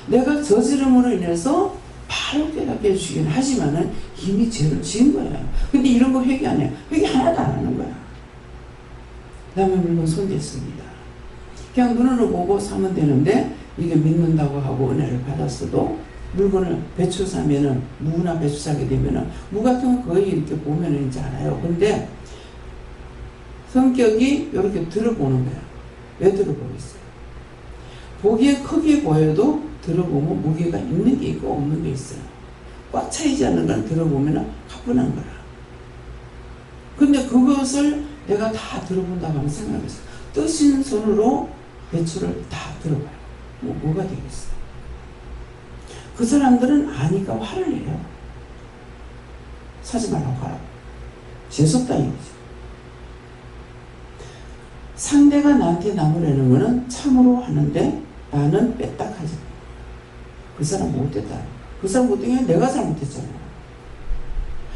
내가 저지름으로 인해서 바로 깨닫게 해주긴 하지만은 이미 죄를 지은 거예요. 근데 이런 거 회개 안 해요. 회개 하나도 안 하는 거야. 남의 물건 손댔습니다. 그냥 눈으로 보고 사면 되는데 이게 믿는다고 하고 은혜를 받았어도 물건을 배추 사면은 무나 배추 사게 되면은 무 같은 거 거의 이렇게 보면은 이제 알아요. 근데 성격이 이렇게 들어보는 거야. 왜 들어보겠어요? 보기에 크게 보여도 들어보면 무게가 있는 게 있고 없는 게 있어요. 꽉 차이지 않는 건 들어보면 가뿐한 거라. 근데 그것을 내가 다 들어본다고 하면 생각했어요. 뜨신 손으로 배추를 다 들어봐요. 뭐가 되겠어요? 그 사람들은 아니까 화를 내요. 사지 말라고 하라고. 재수없다 이거죠. 상대가 나한테 나무라는 거는 참으로 하는데 나는 뺐딱하지. 그 사람 못됐다. 그 사람 못된 게 내가 잘못했잖아.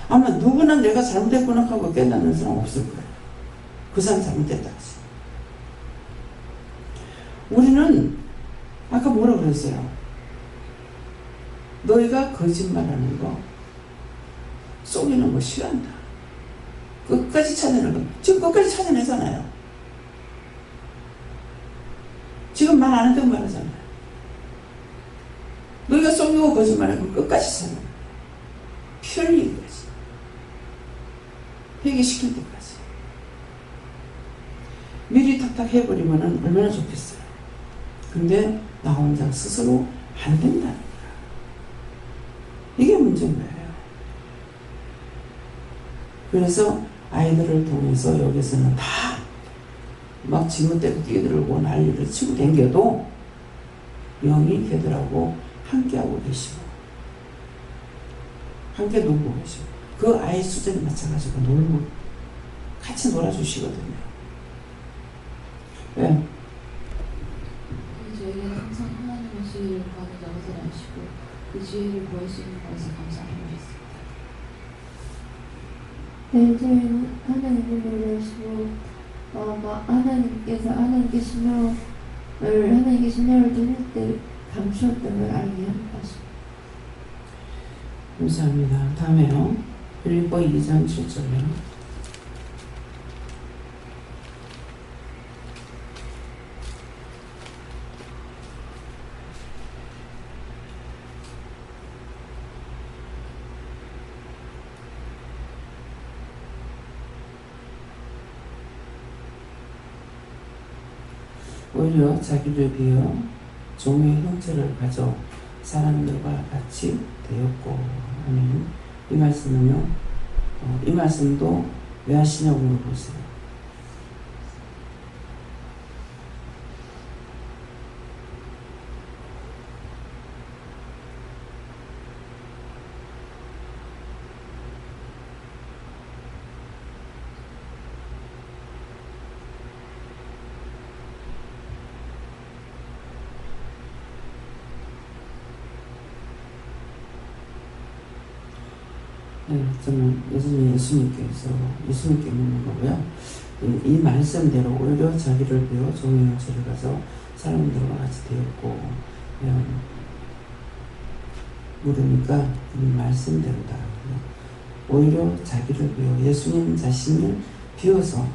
아마 누구나 내가 잘못했구나 하고 깨닫는 사람 없을 거야. 그 사람 잘못했다 하지. 우리는 아까 뭐라 그랬어요? 너희가 거짓말하는 거, 속이는 거 싫어한다. 끝까지 찾아내는 거. 지금 끝까지 찾아내잖아요. 지금 말 안 했던 말하잖아요. 너희가 속이고 거짓말하면 끝까지 찾아내. 편리까지. 회개시킬 때까지. 미리 탁탁 해버리면 얼마나 좋겠어요. 근데 나 혼자 스스로 안 된다는 거야. 이게 문제인 거예요. 그래서 아이들을 통해서 여기서는 다 막 지멋대로 뛰어들고 난리를 치고 댕겨도 영이 걔들하고 함께하고 계시고 함께 놀고 계시고 그 아이 수준에 맞춰가지고 놀고 같이 놀아주시거든요. 왜? 저희는 항상 하나님의 지혜를 구하는 것을 아시고 그 지혜를 구할 수 있는 것을 감사드리겠습니다. 네, 저희는 하나님을 노래하시고 하나님께 신명을 드릴 때 감추었던 걸 알게 하십니다. 감사합니다. 다음에요. 빌립보 2장 7절이요. 오히려 자기를 비어 종의 형체를 가져 사람들과 같이 되었고. 아멘. 이 말씀은요, 이 말씀도 왜 하시냐고 물어보세요. 네, 저는 예수님께 묻는 거고요. 이 말씀대로 오히려 자기를 비워 종의 형체를 가져 사람들과 같이 되었고, 물으니까 이 말씀대로다. 오히려 자기를 비워 예수님 자신을 비워서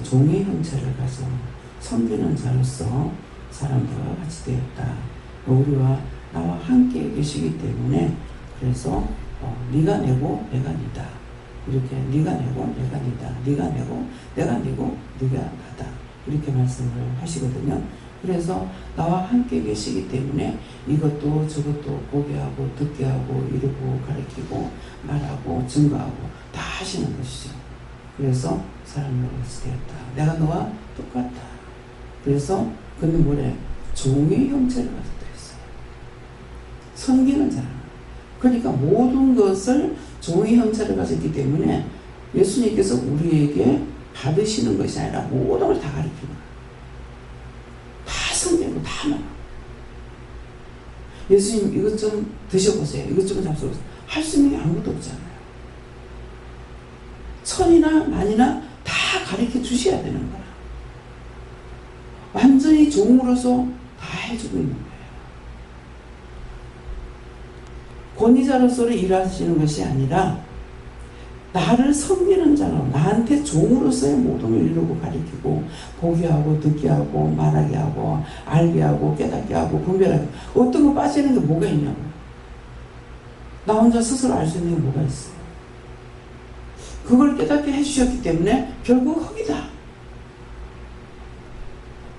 종의 형체를 가져 섬기는 자로서 사람들과 같이 되었다. 우리와 나와 함께 계시기 때문에 그래서 네가 내고 내가 니다. 이렇게 네가 내고 내가 니다. 네가 내고 내가 내고 네가 나다. 이렇게 말씀을 하시거든요. 그래서 나와 함께 계시기 때문에 이것도 저것도 보게 하고 듣게 하고 이루고 가르치고 말하고 증거하고 다 하시는 것이죠. 그래서 사람으로 같이 되었다. 내가 너와 똑같다. 그래서 그는 뭐래? 종의 형체를 가졌다 했어요. 섬기는 자라. 그러니까 모든 것을 종의 형체를 가졌기 때문에 예수님께서 우리에게 받으시는 것이 아니라 모든 걸 다 가르치는 거예요. 다 섬기고 다 말하고. 예수님 이것 좀 드셔보세요. 이것 좀 잡숴보세요. 할 수 있는 게 아무것도 없잖아요. 천이나 만이나 다 가르쳐 주셔야 되는 거야. 완전히 종으로서 다 해주고 있는 거예요. 권위자로서 일하시는 것이 아니라 나를 섬기는 자로 나한테 종으로서의 모든 걸 이루고 가르치고 보게 하고 듣게 하고 말하게 하고 알게 하고 깨닫게 하고 분별하게 어떤 거 빠지는 게 뭐가 있냐고. 나 혼자 스스로 알 수 있는 게 뭐가 있어요. 그걸 깨닫게 해주셨기 때문에 결국 흙이다.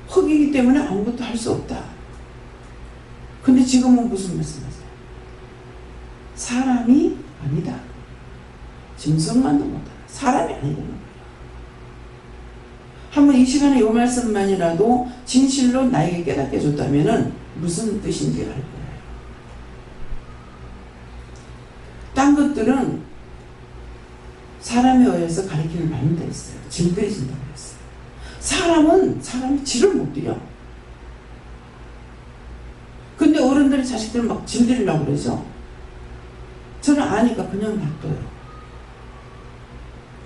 흙이기 때문에 아무것도 할 수 없다. 근데 지금은 무슨 말씀하세요? 사람이 아니다. 짐승만도 못하다. 사람이 아니라는 거예요. 한번 이 시간에 이 말씀만이라도 진실로 나에게 깨닫게 해줬다면 무슨 뜻인지 알 거예요. 딴 것들은 사람에 의해서 가르침을 많이 다 했어요. 질그해진다고 했어요. 사람이 질을 못 들여. 근데 어른들이 자식들을 막 질들이려고 그러죠. 저는 아니까 그냥 놔둬요.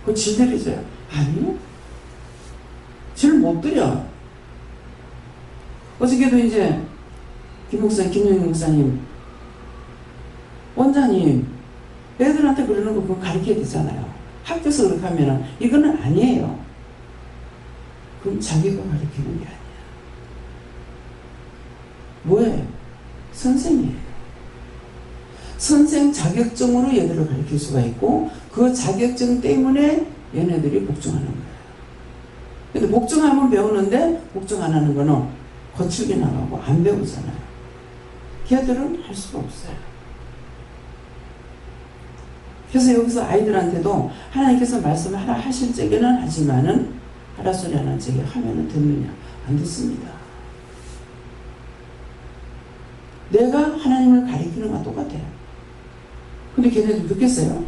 그거 질들이져요. 아니요. 질 못 들여. 어저께도 이제 김용희 목사님 원장님 애들한테 그러는 거 그거 가르쳐야 되잖아요. 학교에서 그렇게 하면은 이거는 아니에요. 그럼 자기가 가르치는 게 아니야. 뭐예요? 선생이에요. 선생 자격증으로 얘들을 가르칠 수가 있고 그 자격증 때문에 얘네들이 복종하는 거예요. 근데 복종하면 배우는데 복종 안 하는 거는 거칠게 나가고 안 배우잖아요. 걔들은 할 수가 없어요. 그래서 여기서 아이들한테도 하나님께서 말씀을 하라 하실 적에는 하지만은 하라 소리 안 할 적에 하면은 듣느냐? 안 듣습니다. 내가 하나님을 가리키는 것과 똑같아요. 근데 걔네들 듣겠어요?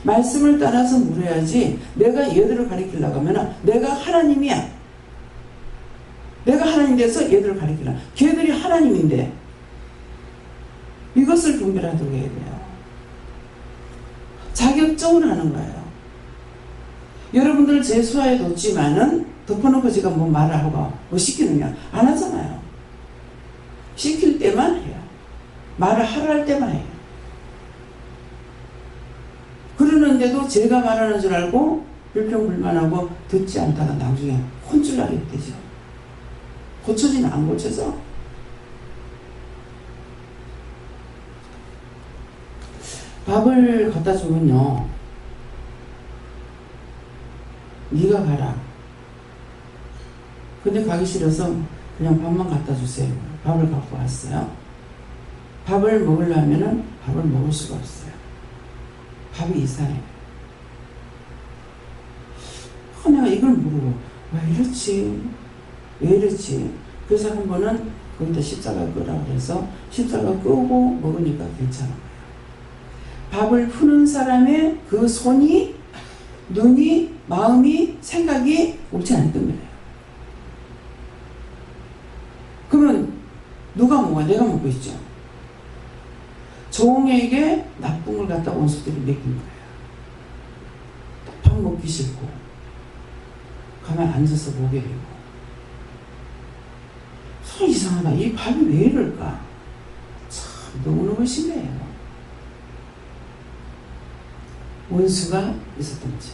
말씀을 따라서 물어야지. 내가 얘들을 가리키려고 하면 내가 하나님이야. 내가 하나님 돼서 얘들을 가리키려. 걔들이 하나님인데 이것을 분별하도록 해야 돼요. 자격적으로 하는 거예요. 여러분들 제 수하에 놓지만은 덮어놓고 제가 뭐 말을 하고 뭐 시키느냐? 안 하잖아요. 시킬 때만 해요. 말을 하라 할 때만 해요. 그러는데도 제가 말하는 줄 알고 불평불만하고 듣지 않다가 나중에 혼쭐 나게 되죠. 고쳐지는 안 고쳐져? 밥을 갖다 주면요. 네가 가라. 근데 가기 싫어서 그냥 밥만 갖다 주세요. 밥을 갖고 왔어요. 밥을 먹으려면은 밥을 먹을 수가 없어요. 밥이 이상해. 내가 이걸 모르고 왜 이렇지? 왜 이렇지? 그래서 한 번은 거기다 십자가 끄라 그래서 십자가 끄고 먹으니까 괜찮아요. 밥을 푸는 사람의 그 손이, 눈이, 마음이, 생각이 옳지 않던 거예요. 그러면 누가 먹어요? 내가 먹고 있죠. 종에게 나쁜 걸 갖다 원수들이 맡긴 거예요. 밥 먹기 싫고 가만 앉아서 보게 되고 참 이상하다. 이 밥이 왜 이럴까? 참 너무너무 심해요. 원수가 있었던 거죠.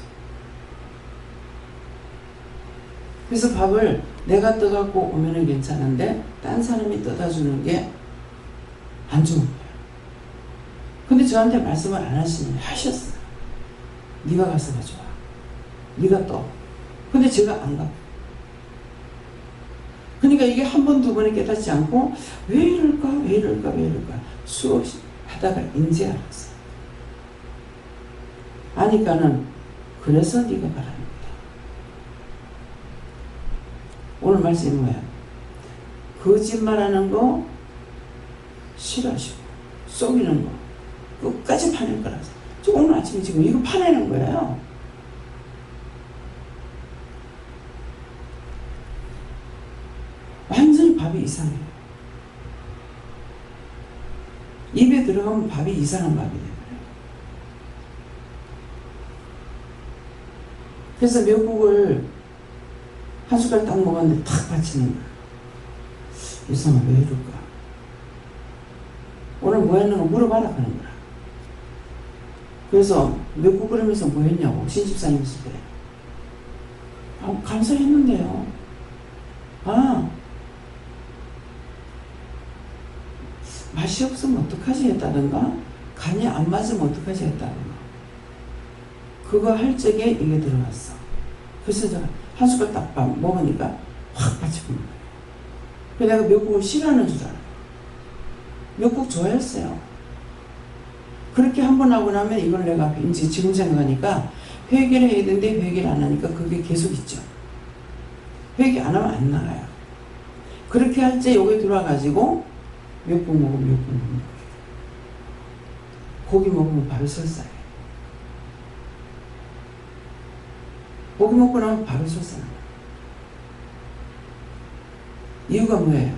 그래서 밥을 내가 떠갖고 오면은 괜찮은데 딴 사람이 떠다 주는 게 안 좋은 거예요. 근데 저한테 말씀을 안 하셨어요. 네가 가서 가져와. 네가 떠. 근데 제가 안 가. 그러니까 이게 한 번, 두 번에 깨닫지 않고 왜 이럴까? 왜 이럴까? 왜 이럴까? 수없이 하다가 인제 알았어요. 아니까는 그래서 네가 가라는 거다. 오늘 말씀이 뭐야? 거짓말하는 거 싫어하시고 속이는 거 끝까지 파낼 거라서. 저 오늘 아침에 지금 이거 파내는 거예요. 완전히 밥이 이상해요. 입에 들어가면 밥이 이상한 밥이 돼요. 그래서 미역국을 한 숟갈 딱 먹었는데 탁 받치는 거야. 이상하 왜 이럴까? 오늘 뭐 했는가 물어봐라 하는 거야. 그래서 미역국 끓이면서 뭐 했냐고 신집사님 있을 때. 감사했는데요. 맛이 없으면 어떡하지 했다든가 간이 안 맞으면 어떡하지 했다든가 그거 할 적에 이게 들어갔어. 그래서 제가 한 숟갈 딱 먹으니까 확 받치는 거예요. 그래서 내가 미역국을 싫어하는 줄 알아요. 미역국 좋아했어요. 그렇게 한 번 하고 나면 이걸 내가 이제 지금 생각하니까 회개를 해야 되는데 회개를 안 하니까 그게 계속 있죠. 회개 안 하면 안 나가요. 그렇게 할 때 여기 들어와가지고 미역국 먹으면 미역국 먹는 거예요. 고기 먹으면 밥이 설사해요. 고기 먹고 나면 바로 솟아나요. 이유가 뭐예요?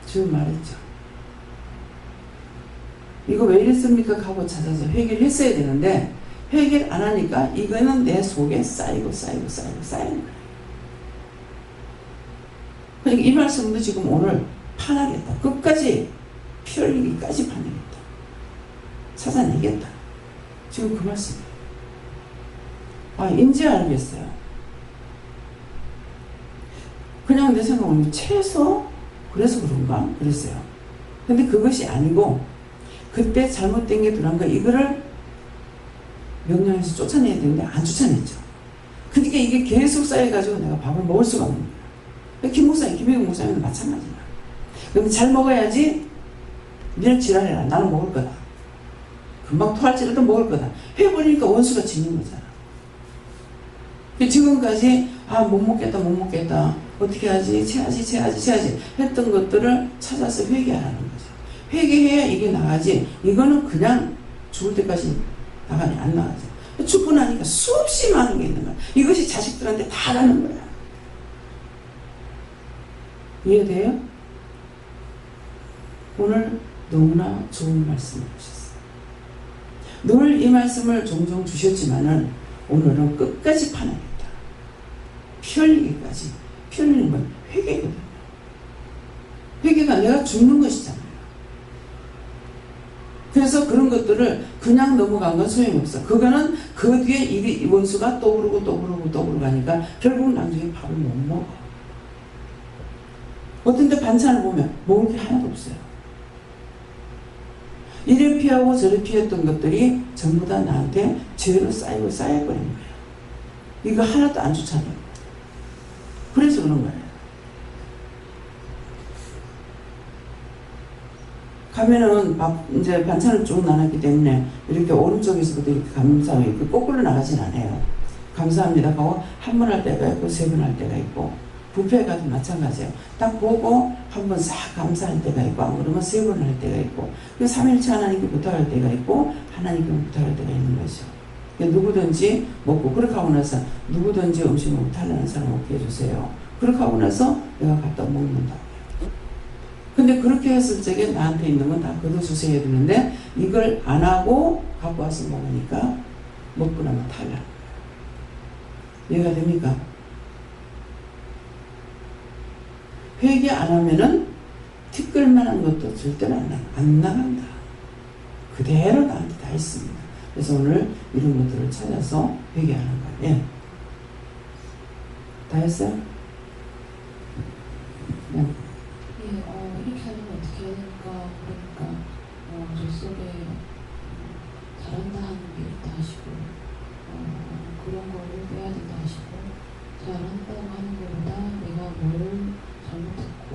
지금 말했죠. 이거 왜 이랬습니까? 하고 찾아서 회개를 했어야 되는데 회개를 안 하니까 이거는 내 속에 쌓이고 쌓이는 거예요. 그러니까 이 말씀도 지금 오늘 파내겠다. 끝까지 피 흘리기까지 파내겠다. 찾아내겠다. 지금 그 말씀이에요. 아, 이제 알겠어요. 그냥 내 생각은 채소? 그래서 그런가? 그랬어요. 근데 그것이 아니고 그때 잘못된 게 들어간 거 이거를 명령해서 쫓아내야 되는데 안 쫓아냈죠. 그러니까 이게 계속 쌓여가지고 내가 밥을 먹을 수가 없는 거예요. 김 목사님, 김혜경 목사님도 마찬가지야. 그럼 잘 먹어야지 니는 지랄해라. 나는 먹을 거다. 금방 토할지라도 먹을 거다. 해버리니까 원수가 지는 거잖아. 지금까지 못 먹겠다. 어떻게 하지? 채야지 했던 것들을 찾아서 회개하라는 거죠. 회개해야 이게 나가지. 이거는 그냥 죽을 때까지 나가니 안 나가죠. 죽고 나니까 수없이 많은 게 있는 거야. 이것이 자식들한테 다 가는 거야. 이해돼요? 오늘 너무나 좋은 말씀을 주셨어요. 늘 이 말씀을 종종 주셨지만은 오늘은 끝까지 파내겠다. 피 흘리기까지. 피 흘리는 건 회개거든요. 회개가 내가 죽는 것이잖아요. 그래서 그런 것들을 그냥 넘어간 건 소용이 없어. 그거는 그 뒤에 이 원수가 또 그러고 가니까 결국 나중에 밥을 못 먹어. 어떤 데 반찬을 보면 먹을 게 하나도 없어요. 이래 피하고 저래 피했던 것들이 전부 다 나한테 죄로 쌓여버린 거예요. 이거 하나도 안 좋잖아요. 그래서 그런 거예요. 가면은 이제 반찬을 쭉 나눴기 때문에 이렇게 오른쪽에서부터 이렇게 감사하고 이렇게 거꾸로 나가진 않아요. 감사합니다 하고 한 번 할 때가 있고 세 번 할 때가 있고 뷔페 가도 마찬가지예요. 딱 보고 한 번 싹 감사할 때가 있고 안 그러면 세 번 할 때가 있고 3일째 하나님께 부탁할 때가 있고 하나님께 부탁할 때가 있는 거죠. 누구든지 먹고 그렇게 하고 나서 누구든지 음식을 못하려는 사람 먹게 해주세요. 그렇게 하고 나서 내가 갖다 먹는다. 근데 그렇게 했을 적에 나한테 있는 건 다 걷어주세요 해야 되는데 이걸 안 하고 갖고 와서 먹으니까 먹고 나면 탈락. 이해가 됩니까? 회개 안 하면은 티끌만한 것도 절대로 안 나간다. 그대로 나한테 다 있습니다. 그래서 오늘 이런 것들을 찾아서 회개하는 거예요. 예. 다 했어요? 네. 이렇게 하면 어떻게 해야 될까? 그러니까 저 속에 잘한다 하는 게 있다 하시고 그런 거를 빼야 된다 하시고 잘한다고 하는 것보다 내가 뭘 잘못했고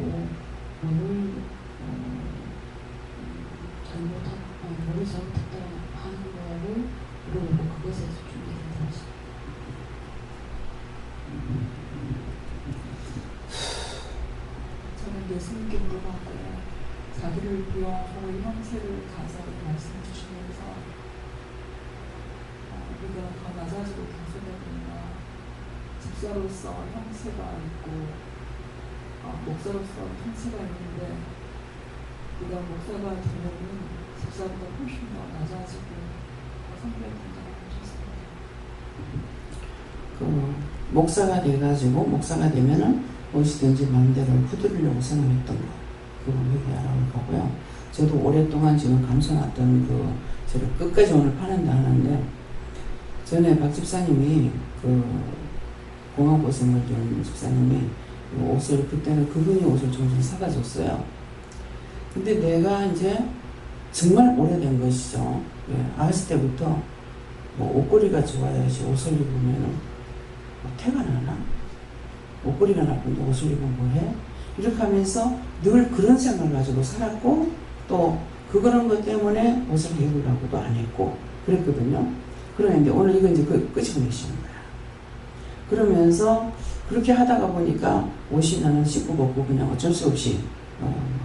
뭐를 잘못했다 하는 거를 물어보고 그것에 준비된다 하시고 저는 예수님께 물어봤고요. 자기를 부여하고 형체를 가져서 말씀 주시면서 우리가 더 낮아지고 겸손해보니까 집사로서 형체가 있고 목사로서 형체가 있는데 우리가 목사가 되면은 집사보다 훨씬 더 낮아지고 성격이 건강해졌습니다. 목사가 돼가지고 목사가 되면은 무엇이든지 마음대로 후드리려고 생각했던 거 그거 회개하라고 하고요. 저도 오랫동안 지금 감춰놨던 저를 끝까지 오늘 파낸다 하는데 전에 박 집사님이 공항고생을 준 집사님이 옷을 그때는 그분이 옷을 종종 사다 줬어요. 근데 내가 이제 정말 오래된 것이죠. 아가씨 때부터 옷걸이가 좋아야지 옷을 입으면 태가 나나? 옷걸이가 나쁜데 옷을 입으면 뭐해? 이렇게 하면서 늘 그런 생각을 가지고 살았고 또 그런 것 때문에 옷을 입으라고도 안 했고 그랬거든요. 그런데 오늘 이거 이제 끄집어내시는 거야. 그러면서 그렇게 하다가 보니까 옷이 나는 씹고 벗고 그냥 어쩔 수 없이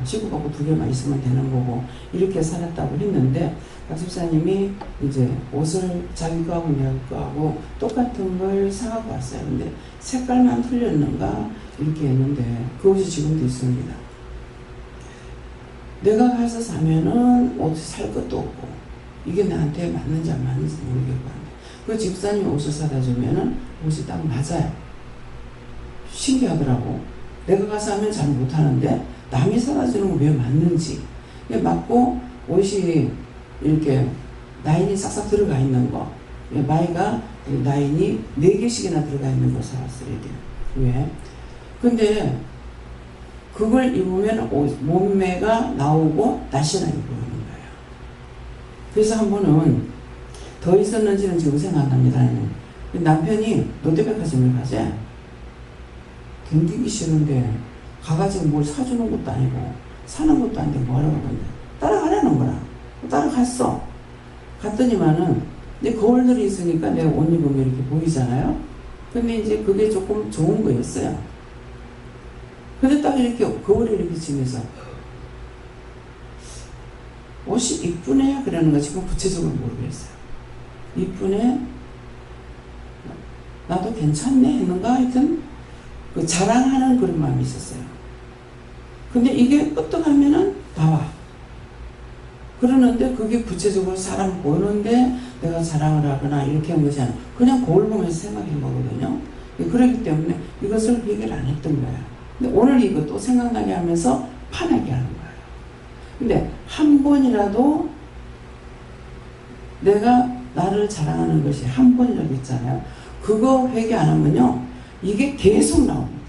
시구하고 2개만 있으면 되는 거고 이렇게 살았다고 했는데 박 집사님이 이제 옷을 자기 거하고 내 거하고 똑같은 걸 사갖고 왔어요. 근데 색깔만 틀렸는가 이렇게 했는데 그 옷이 지금도 있습니다. 내가 가서 사면은 옷 살 것도 없고 이게 나한테 맞는지 안 맞는지 모르겠고 한데 그 집사님이 옷을 사다 주면은 옷이 딱 맞아요. 신기하더라고. 내가 가서 하면 잘 못하는데 남이 사다 주는 거 왜 맞는지 맞고 옷이 이렇게 라인이 싹싹 들어가 있는 거 마이가 라인이 4개씩이나 들어가 있는 거 사왔어요. 이게 왜? 근데 그걸 입으면 몸매가 나오고 날씬하게 보이는 거예요. 그래서 한 번은 더 있었는지는 지금 생각납니다. 남편이 롯데백화점을 가재. 견디기 싫은데 가가지고 뭘 사주는 것도 아니고 사는 것도 아닌데 뭐하라고 그러는데 따라가라는 거라. 따라갔어. 갔더니만은 이제 거울들이 있으니까 내가 옷 입으면 이렇게 보이잖아요. 근데 이제 그게 조금 좋은 거였어요. 근데 딱 이렇게 거울에 이렇게 치면서 옷이 이쁘네 그러는 거 지금 구체적으로 모르겠어요. 이쁘네 나도 괜찮네 했는가 하여튼 그 자랑하는 그런 마음이 있었어요. 근데 이게 끄떡하면은 나와. 그러는데 그게 구체적으로 사람 보는데 내가 자랑을 하거나 이렇게 한 것이 아니라 그냥 거울 보면서 생각한 거거든요. 그렇기 때문에 이것을 해결 안 했던 거예요. 근데 오늘 이거 또 생각나게 하면서 판하게 하는 거예요. 근데 한 번이라도 내가 나를 자랑하는 것이 한 번이라도 있잖아요. 그거 회개 안 하면요. 이게 계속 나옵니다.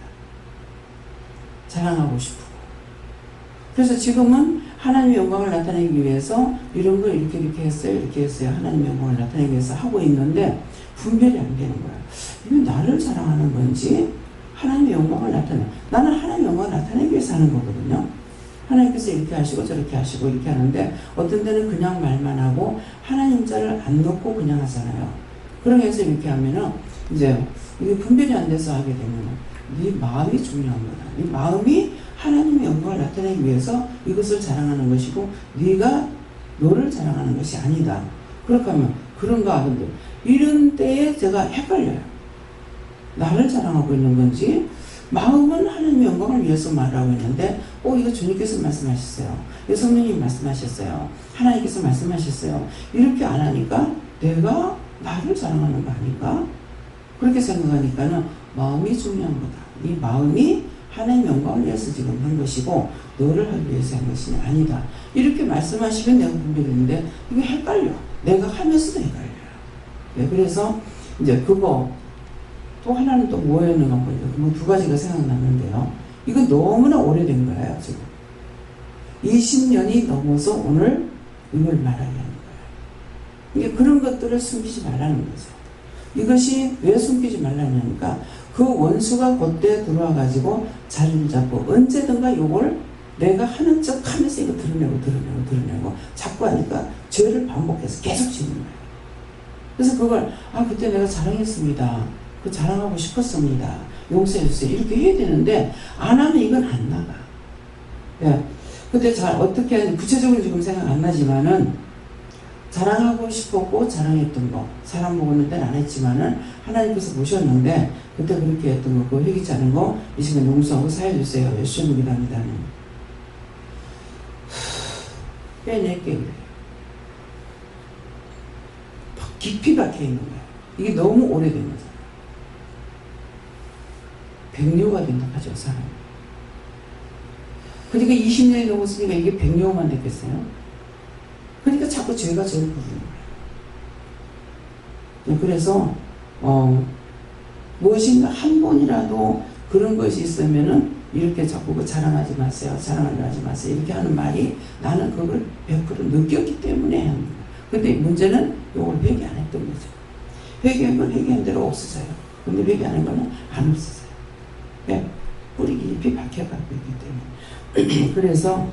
자랑하고 싶고. 그래서 지금은 하나님의 영광을 나타내기 위해서 이런 거 이렇게 했어요. 이렇게 했어요. 하나님의 영광을 나타내기 위해서 하고 있는데 분별이 안 되는 거야. 이건 나를 자랑하는 건지 하나님의 영광을 나는 하나님의 영광을 나타내기 위해서 하는 거거든요. 하나님께서 이렇게 하시고 저렇게 하시고 이렇게 하는데 어떤 때는 그냥 말만 하고 하나님 자를 안 넣고 그냥 하잖아요. 그러면서 이렇게 하면은 이제 이게 분별이 안 돼서 하게 되면 네 마음이 중요한 거다. 네 마음이 하나님의 영광을 나타내기 위해서 이것을 자랑하는 것이고 네가 너를 자랑하는 것이 아니다. 그렇게 하면 그런가 하던데 이런 때에 제가 헷갈려요. 나를 자랑하고 있는 건지 마음은 하나님의 영광을 위해서 말하고 있는데 이거 주님께서 말씀하셨어요. 이거 성령님 말씀하셨어요. 하나님께서 말씀하셨어요. 이렇게 안 하니까 내가 나를 자랑하는 거 아닌가? 그렇게 생각하니까는 마음이 중요한 거다. 이 마음이 하나님의 영광을 위해서 지금 한 것이고 너를 하기 위해서 한 것이 아니다. 이렇게 말씀하시면 내가 분별했는데 이게 헷갈려. 내가 하면서도 헷갈려요. 네, 그래서 이제 그거 또 하나는 또 뭐였는가 뭐 2가지가 생각났는데요. 이건 너무나 오래된 거예요. 지금 20년이 넘어서 오늘 이걸 말하게 하는 거예요. 이게 그런 것들을 숨기지 말라는 거죠. 이것이 왜 숨기지 말라냐니까 그 원수가 그때 들어와 가지고 자리를 잡고 언제든가 요걸 내가 하는 척 하면서 이거 드러내고 자꾸 하니까 죄를 반복해서 계속 짓는 거예요. 그래서 그걸 그때 내가 자랑했습니다. 그 자랑하고 싶었습니다. 용서해 주세요. 이렇게 해야 되는데 안 하면 이건 안 나가. 예. 근데 어떻게 하는지 구체적으로 지금 생각 안 나지만은 자랑하고 싶었고 자랑했던 거 사람 보고는 때는 안 했지만은 하나님께서 보셨는데 그때 그렇게 했던 거 그거 회개치 않은 거 이 시간 용서하고 사해주세요. 예수님 기도합니다. 빼낼게 그래요. 깊이 박혀있는 거예요. 이게 너무 오래된 거잖아요. 백료가 된다 하죠 사람. 그러니까 20년이 넘었으니까 이게 백료만 됐겠어요. 그러니까 자꾸 죄가 저를 부르는 거예요. 그래서 무엇인가 한 번이라도 그런 것이 있으면은 이렇게 자꾸 그 자랑하지 마세요. 자랑하려 하지 마세요. 이렇게 하는 말이 나는 그걸 100% 느꼈기 때문에 하는 거예요. 근데 문제는 이걸 회개 안 했던 거죠. 회개한 건 회개한 대로 없어져요. 근데 회개 안 한 거는 안 없어져요. 네? 뿌리 깊이 박혀갖고 있기 때문에. 그래서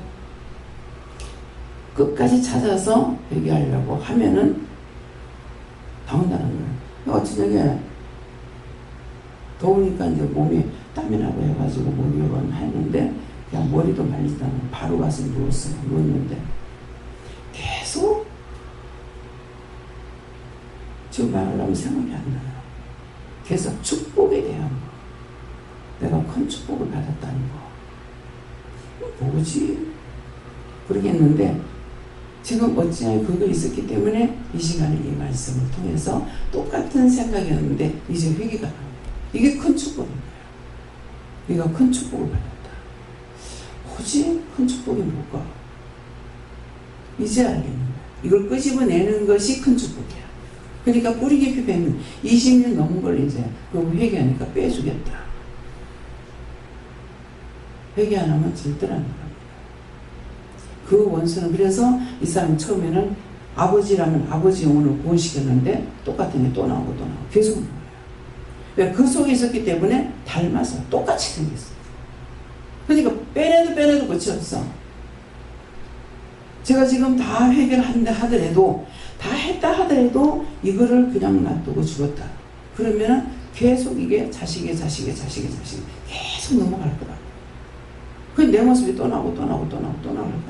끝까지 찾아서 회개하려고 하면은 나온다는 거예요. 어쩌게 더우니까 이제 몸이 땀이 나고 해가지고 목욕은 했는데 그냥 머리도 말리지 않고 바로 가서 누웠어요. 누웠는데 계속 지금 말하려면 생각이 안 나요. 계속 축복에 대한 거. 내가 큰 축복을 받았다는 거. 뭐지? 그러겠는데 지금 어찌하여 그거 있었기 때문에 이 시간에 이 말씀을 통해서 똑같은 생각이었는데 이제 회개가 나옵니다. 이게 큰 축복인 거예요. 네가 큰 축복을 받았다. 뭐지? 큰 축복이 뭘까? 이제 알겠는 거야. 이걸 끄집어내는 것이 큰 축복이야. 그러니까 뿌리 깊이 베면 20년 넘은 걸 이제 그 회개하니까 빼주겠다. 회개 안 하면 절대로 안 합니다. 그 원수는 그래서 이 사람 처음에는 아버지라면 아버지 영혼을 구원시켰는데 똑같은 게 또 나오고 또 나오고 계속 나와요. 왜? 그 속에 있었기 때문에 닮아서 똑같이 생겼어요. 그러니까 빼내도 끝이 없어. 제가 지금 다 해결한다 하더라도 다 했다 하더라도 이거를 그냥 놔두고 죽었다. 그러면 계속 이게 자식이 계속 넘어갈 거라고. 그 내 모습이 또 나오고 또 나올 거 아니에요.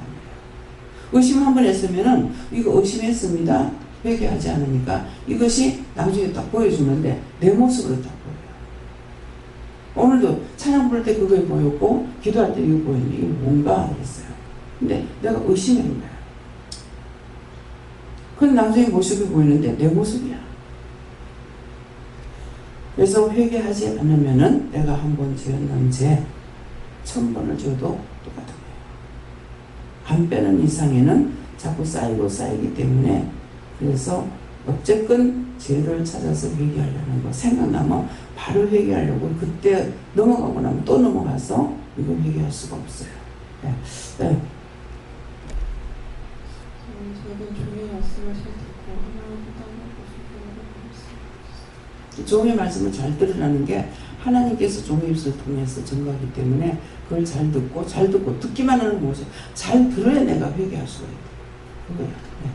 의심 한번 했으면은 이거 의심했습니다. 회개하지 않으니까 이것이 나중에 딱 보여주는데 내 모습으로 딱 보여요. 오늘도 찬양 부를 때 그거 보였고 기도할 때 이거 보였는데 이게 뭔가 그랬어요. 근데 내가 의심한 거야. 그건 나중에 모습이 보이는데 내 모습이야. 그래서 회개하지 않으면은 내가 한 번 지었는 죄 1000번을 지어도 똑같은 거예요. 안 빼는 이상에는 자꾸 쌓이기 때문에 그래서 어쨌건 죄를 찾아서 회개하려는 거 생각나면 바로 회개하려고 그때 넘어가고 나면 또 넘어가서 이걸 회개할 수가 없어요. 네. 네. 저는 종의 말씀을 잘 듣고 하나님께 따르고 싶은 종의 말씀을 잘 들으라는 게 하나님께서 종의 입술을 통해서 증거하기 때문에 그걸 잘 듣고 듣기만 하는 것이 잘 들어야 내가 회개할 수가 있다. 그거야. 네.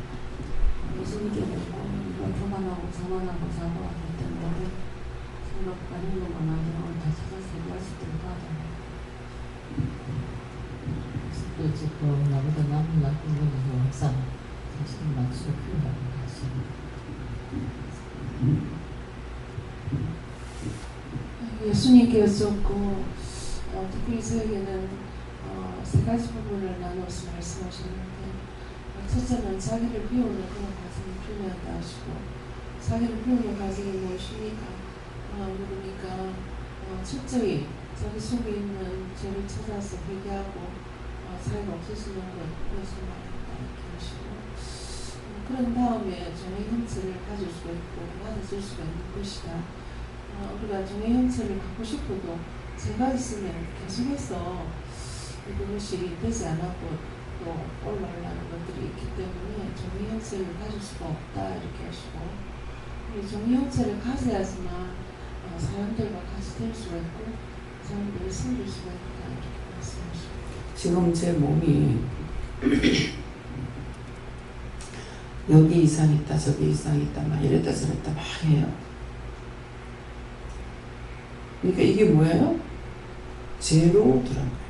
예수님께 뭐 교만하고 자만하고 사고하고 했던 거를 정말 많은 것만 아니라 다 찾아서 얘기할 수 있도록 하잖아요. 또 지금 나보다 남은 나쁜 분이고 항상 자신을 맞추고 표현하는 것이 예수님께 여쭙고 특히 저에게는 세 가지 부분을 나눠서 말씀하셨는데 첫째는 자기를 비우는 그런 과정이 필요하다 하시고 자기를 비우는 과정이 무엇입니까? 그러니까 철저히 자기 속에 있는 죄를 찾아서 회개하고 자기가 없애시는 것을 말한다 이렇게 하시고 그런 다음에 종의 형체를 가질 수가 있고 받아줄 수가 있는 것이다. 우리가 종의 형체를 갖고 싶어도 죄가 있으면 계속해서 그것이 되지 않았고 또 올라오려는 것들이 있기 때문에 종의 형체를 가질 수가 없다 이렇게 하시고 종의 형체를 가져야지만 사람들과 같이 될 수가 있고 사람들을 섬길 수가 있다 이렇게 말씀하시고 지금 제 몸이 여기 이상 있다 저기 이상 있다 막 이랬다 저랬다 막 해요. 그러니까 이게 뭐예요? 죄로 들어간 거예요.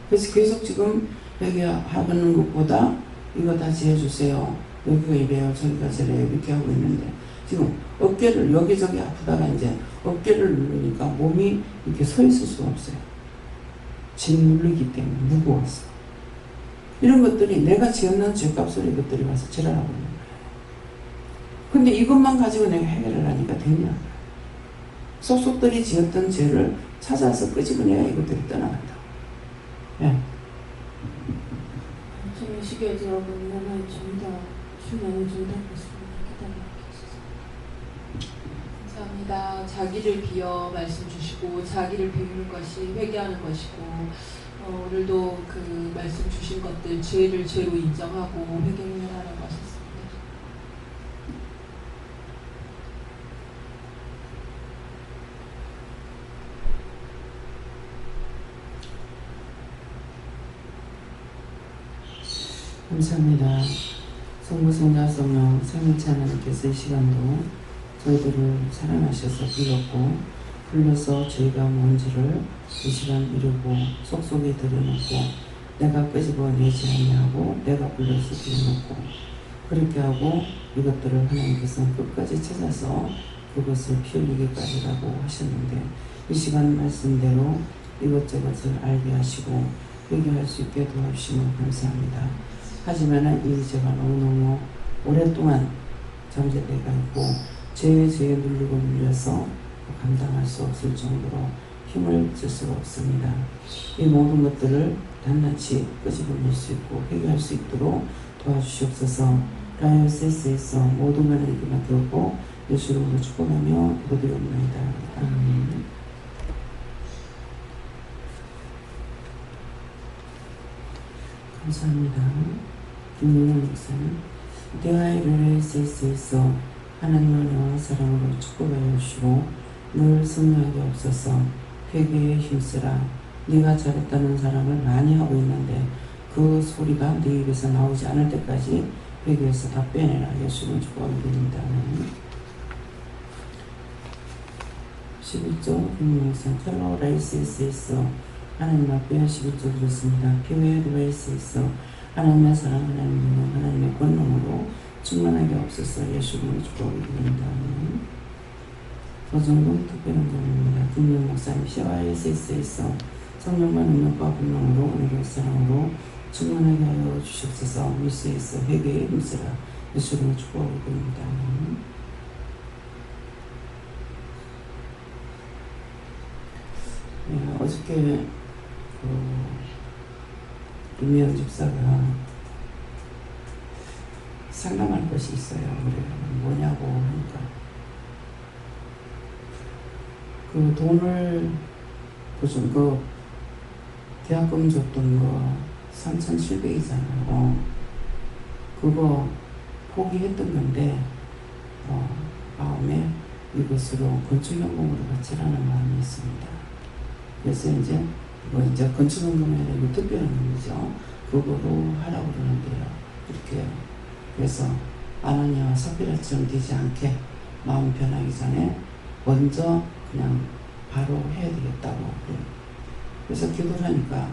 그래서 계속 지금 회개하는 것보다 이거 다 지어주세요. 여기가 이래요 저기가 저래요 이렇게 하고 있는데 지금 어깨를 여기저기 아프다가 이제 어깨를 누르니까 몸이 이렇게 서 있을 수가 없어요. 짐 누르기 때문에 무거워서. 이런 것들이 내가 지었는 죄값으로 이것들이 와서 지랄하고 있는 거예요. 근데 이것만 가지고 내가 해결을 하니까 되냐. 속속들이 지었던 죄를 찾아서 끄집어내야 이것들이 떠나간다. 예. 주님 시겨지라고 나는 좀더 주님을 좀 닮았으면 기다려 감사합니다. 자기를 비워 말씀 주시고 자기를 비우는 것이 회개하는 것이고 오늘도 그 말씀 주신 것들 죄를 죄로 인정하고 회개를 하라고 하셨습니다. 감사합니다. 성부성자 성령 생명체 하나님께서 이 시간도 저희들을 사랑하셔서 불렀고 불러서 저희가 뭔지를 이 시간 이루고 속속에 들여놓고 내가 끄집어내지 아니하고 내가 불러서 들여놓고 그렇게 하고 이것들을 하나님께서는 끝까지 찾아서 그것을 피 흘리기까지라고 하셨는데 이 시간 말씀대로 이것저것을 알게 하시고 회개할 수 있게 도와주시면 감사합니다. 하지만 이 제가 너무너무 오랫동안 잠재되가 있고 죄에 눌리고 눌려서 감당할 수 없을 정도로 힘을 쓸 수가 없습니다. 이 모든 것들을 낱낱이 끄집어낼 수 있고 회개할 수 있도록 도와주시옵소서. 라이오스에서 모든 것을 이렇게 맡겼고 예수 이름으로 축복하며 기도드리옵나이다. 아멘. 감사합니다. 김민영 목사님, 라이오스에서 하나님의 은혜와 사랑으로 축복하여 주시고 늘 승리하게 없어서 회개에 힘쓰라. 네가 잘했다는 사람을 많이 하고 있는데 그 소리가 네 입에서 나오지 않을 때까지 회개에서 다 빼내라. 예수는 축복드립니다. 11조 김명선 텔로 라이스에서 하나님 앞에 11조 드렸습니다. 교회 라이스에서 하나님의 사랑, 하나님의 권능으로 충만하게 없어서 예수는 축복드립니다. 도정동 특별한 권능입니다. 김명 목사님 CYS에서 성령과 능력과 권능으로 오늘의 사랑으로 충만하게 하여 주시옵소서. 미스에서 회개에 힘쓰라. 예수님을 축복하고 드립니다. 네, 어저께 김미영 집사가 상담할 것이 있어요. 그래요. 뭐냐고 하니까 그 돈을 무슨 그 계약금 줬던 거 3,700이잖아요. 그거 포기했던 건데 마음에 이것으로 건축연금으로 바치라는 마음이 있습니다. 그래서 이제 건축연금이 아니라 특별한 금이죠. 그거로 하라고 그러는데요. 이렇게 그래서 아나니아와 삽비라처럼 되지 않게 마음 변하기 전에 먼저 그냥 바로 해야 되겠다고 그래요. 그래서 기도를 하니까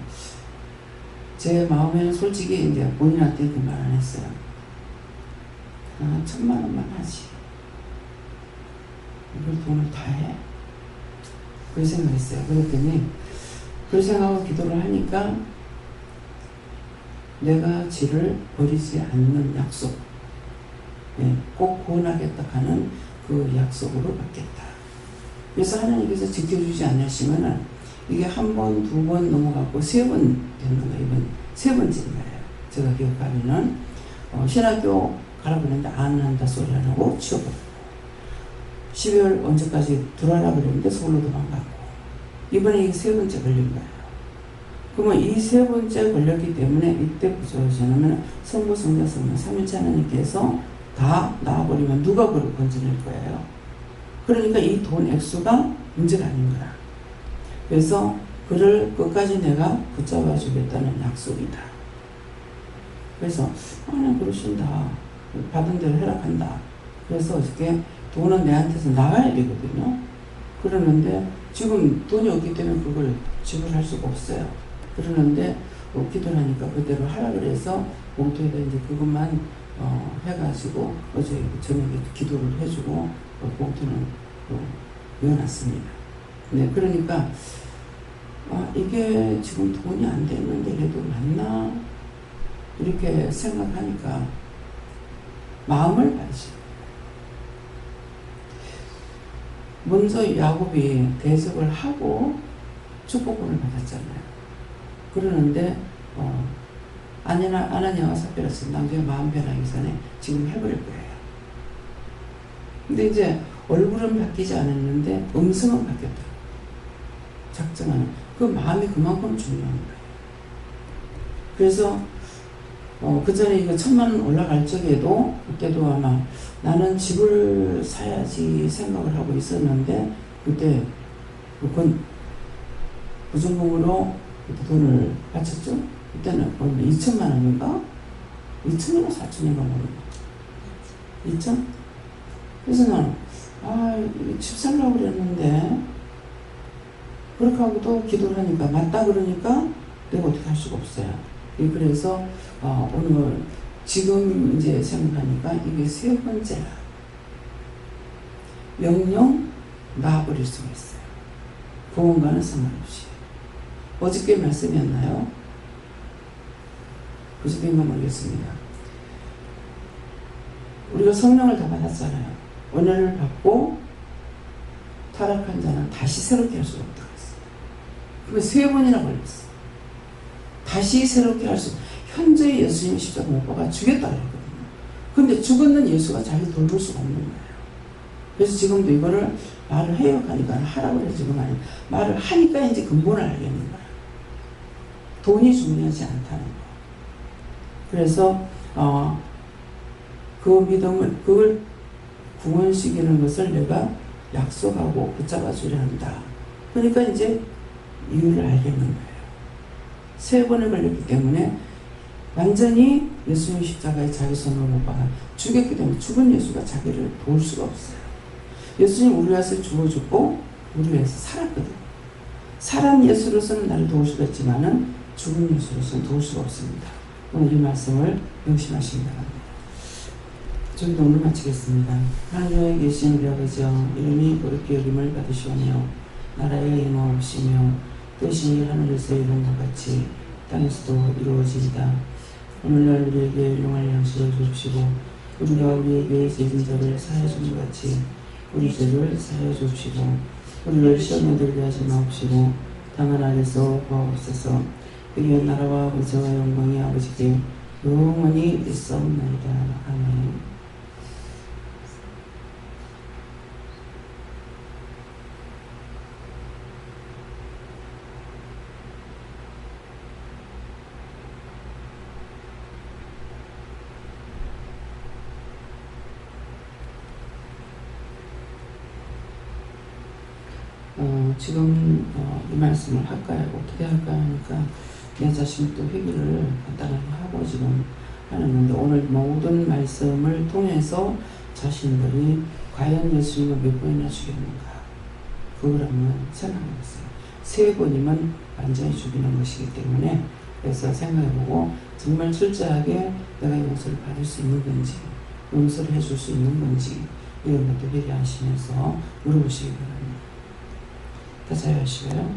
제 마음에는 솔직히 이제 본인한테 그 말 안 했어요. 1,000만 원만 하지. 이걸 돈을 다 해? 그 생각했어요. 그랬더니 그 생각하고 기도를 하니까 내가 지를 버리지 않는 약속, 꼭 구원하겠다 하는 그 약속으로 받겠다. 그래서 하나님께서 지켜주지 않으시면은 이게 한 번, 두 번 넘어가고 세 번 되는 거예요. 이번 세 번째인 거예요. 제가 기억하면은 신학교 가라고 했는데 안 한다 소리 안 하고 치워버리고 12월 언제까지 들어가라 그랬는데 서울로 도망가고 이번에 이게 세 번째 걸린 거예요. 그러면 이 세 번째 걸렸기 때문에 이때 부조하시면 성부, 성자, 성령, 삼위일체 하나님께서 다 나와버리면 누가 그걸 건져낼 거예요. 그러니까 이 돈 액수가 문제가 아닌 거야. 그래서 그를 끝까지 내가 붙잡아 주겠다는 약속이다. 그래서 나 그러신다. 받은 대로 허락한다. 그래서 어저께 돈은 내한테서 나가야 되거든요. 그러는데 지금 돈이 없기 때문에 그걸 지불할 수가 없어요. 그러는데 기도를 하니까 그대로 하라 그래서 봉투에다 이제 그것만 해가지고 어제 저녁에 기도를 해주고 봉투는 넣어놨습니다. 네, 그러니까 이게 지금 돈이 안 됐는데 해도 맞나 이렇게 생각하니까 마음을 봐야지. 먼저 야곱이 대적을 하고 축복권을 받았잖아요. 그러는데 아나니아와 삽비라서 나중에 마음 변하기 전에 지금 해버릴 거예요. 근데 이제 얼굴은 바뀌지 않았는데 음성은 바뀌었다. 작정하는 그 마음이 그만큼 중요한 거예요. 그래서 그 전에 이거 1,000만 원 올라갈 적에도 그때도 아마 나는 집을 사야지 생각을 하고 있었는데 그때 부정금으로 돈을 바쳤죠. 그때는 얼마 2,000만 원인가? 2,000인가 4,000인가 모르겠어. 2,000? 그래서 나는 집 살려고 그랬는데 그렇게 하고 또 기도를 하니까 맞다 그러니까 내가 어떻게 할 수가 없어요. 그래서 오늘 지금 이제 생각하니까 이게 세 번째라. 명령 놔버릴 수가 있어요. 구원과는 상관없이. 어저께 말씀이었나요? 그저께인가 모르겠습니다. 우리가 성령을 다 받았잖아요. 은혜를 받고 타락한 자는 다시 새롭게 할 수가 없다고 했어요. 그게 세 번이나 걸렸어요. 다시 새롭게 할 수, 현재 예수님이 십자가 못 박아 죽였다고 했거든요. 근데 죽었는 예수가 자기 돌볼 수가 없는 거예요. 그래서 지금도 이거를 말을 해요 하니까 하라고 해서 지금 아니 말을 하니까 이제 근본을 알겠는 거예요. 돈이 중요하지 않다는 거. 그래서 그 믿음을, 그걸 구원시키는 것을 내가 약속하고 붙잡아 주려 한다. 그러니까 이제 이유를 알겠는 거예요. 세 번에 걸렸기 때문에 완전히 예수님 십자가에 자기 손으로 못 박아 죽였기 때문에 죽은 예수가 자기를 도울 수가 없어요. 예수님 우리 위해서 죽어줬고 우리 위해서 살았거든요. 살은 예수로서는 나를 도울 수가 있지만은 죽은 예수로서는 도울 수가 없습니다. 오늘 이 말씀을 명심하시기 바랍니다. 좀 더 오늘 마치겠습니다. 하늘에 계신 우리 아버지 이름이 거룩히 여김을 받으시오며 나라의 임하옵시며 뜻이 하늘에서 이룬 것 같이 땅에서도 이루어지이다. 오늘날 우리에게 일용할 양식을 주십시고 우리가 우리에게 죄진 자를 사하여 준 것 같이 우리 죄를 사하여 주십시고 우리를 시험에 들게 하지 마옵시고 다만 안에서 구하옵소서. 그의 나라와 권세와 영광이 아버지께 영원히 있사옵나이다. 아멘. 지금 이 말씀을 할까요? 어떻게 할까 하니까 내 자신이 또 회개를 간단하게 하고 지금 하는데 오늘 모든 말씀을 통해서 자신들이 과연 예수님을 몇 번이나 죽였는가 그걸 한번 생각해보세요. 세 번이면 완전히 죽이는 것이기 때문에 그래서 생각해보고 정말 철저하게 내가 용서를 받을 수 있는 건지 용서를 해줄 수 있는 건지 이런 것도 회개하시면서 물어보시기 바랍니다. 다 잘 하시고요.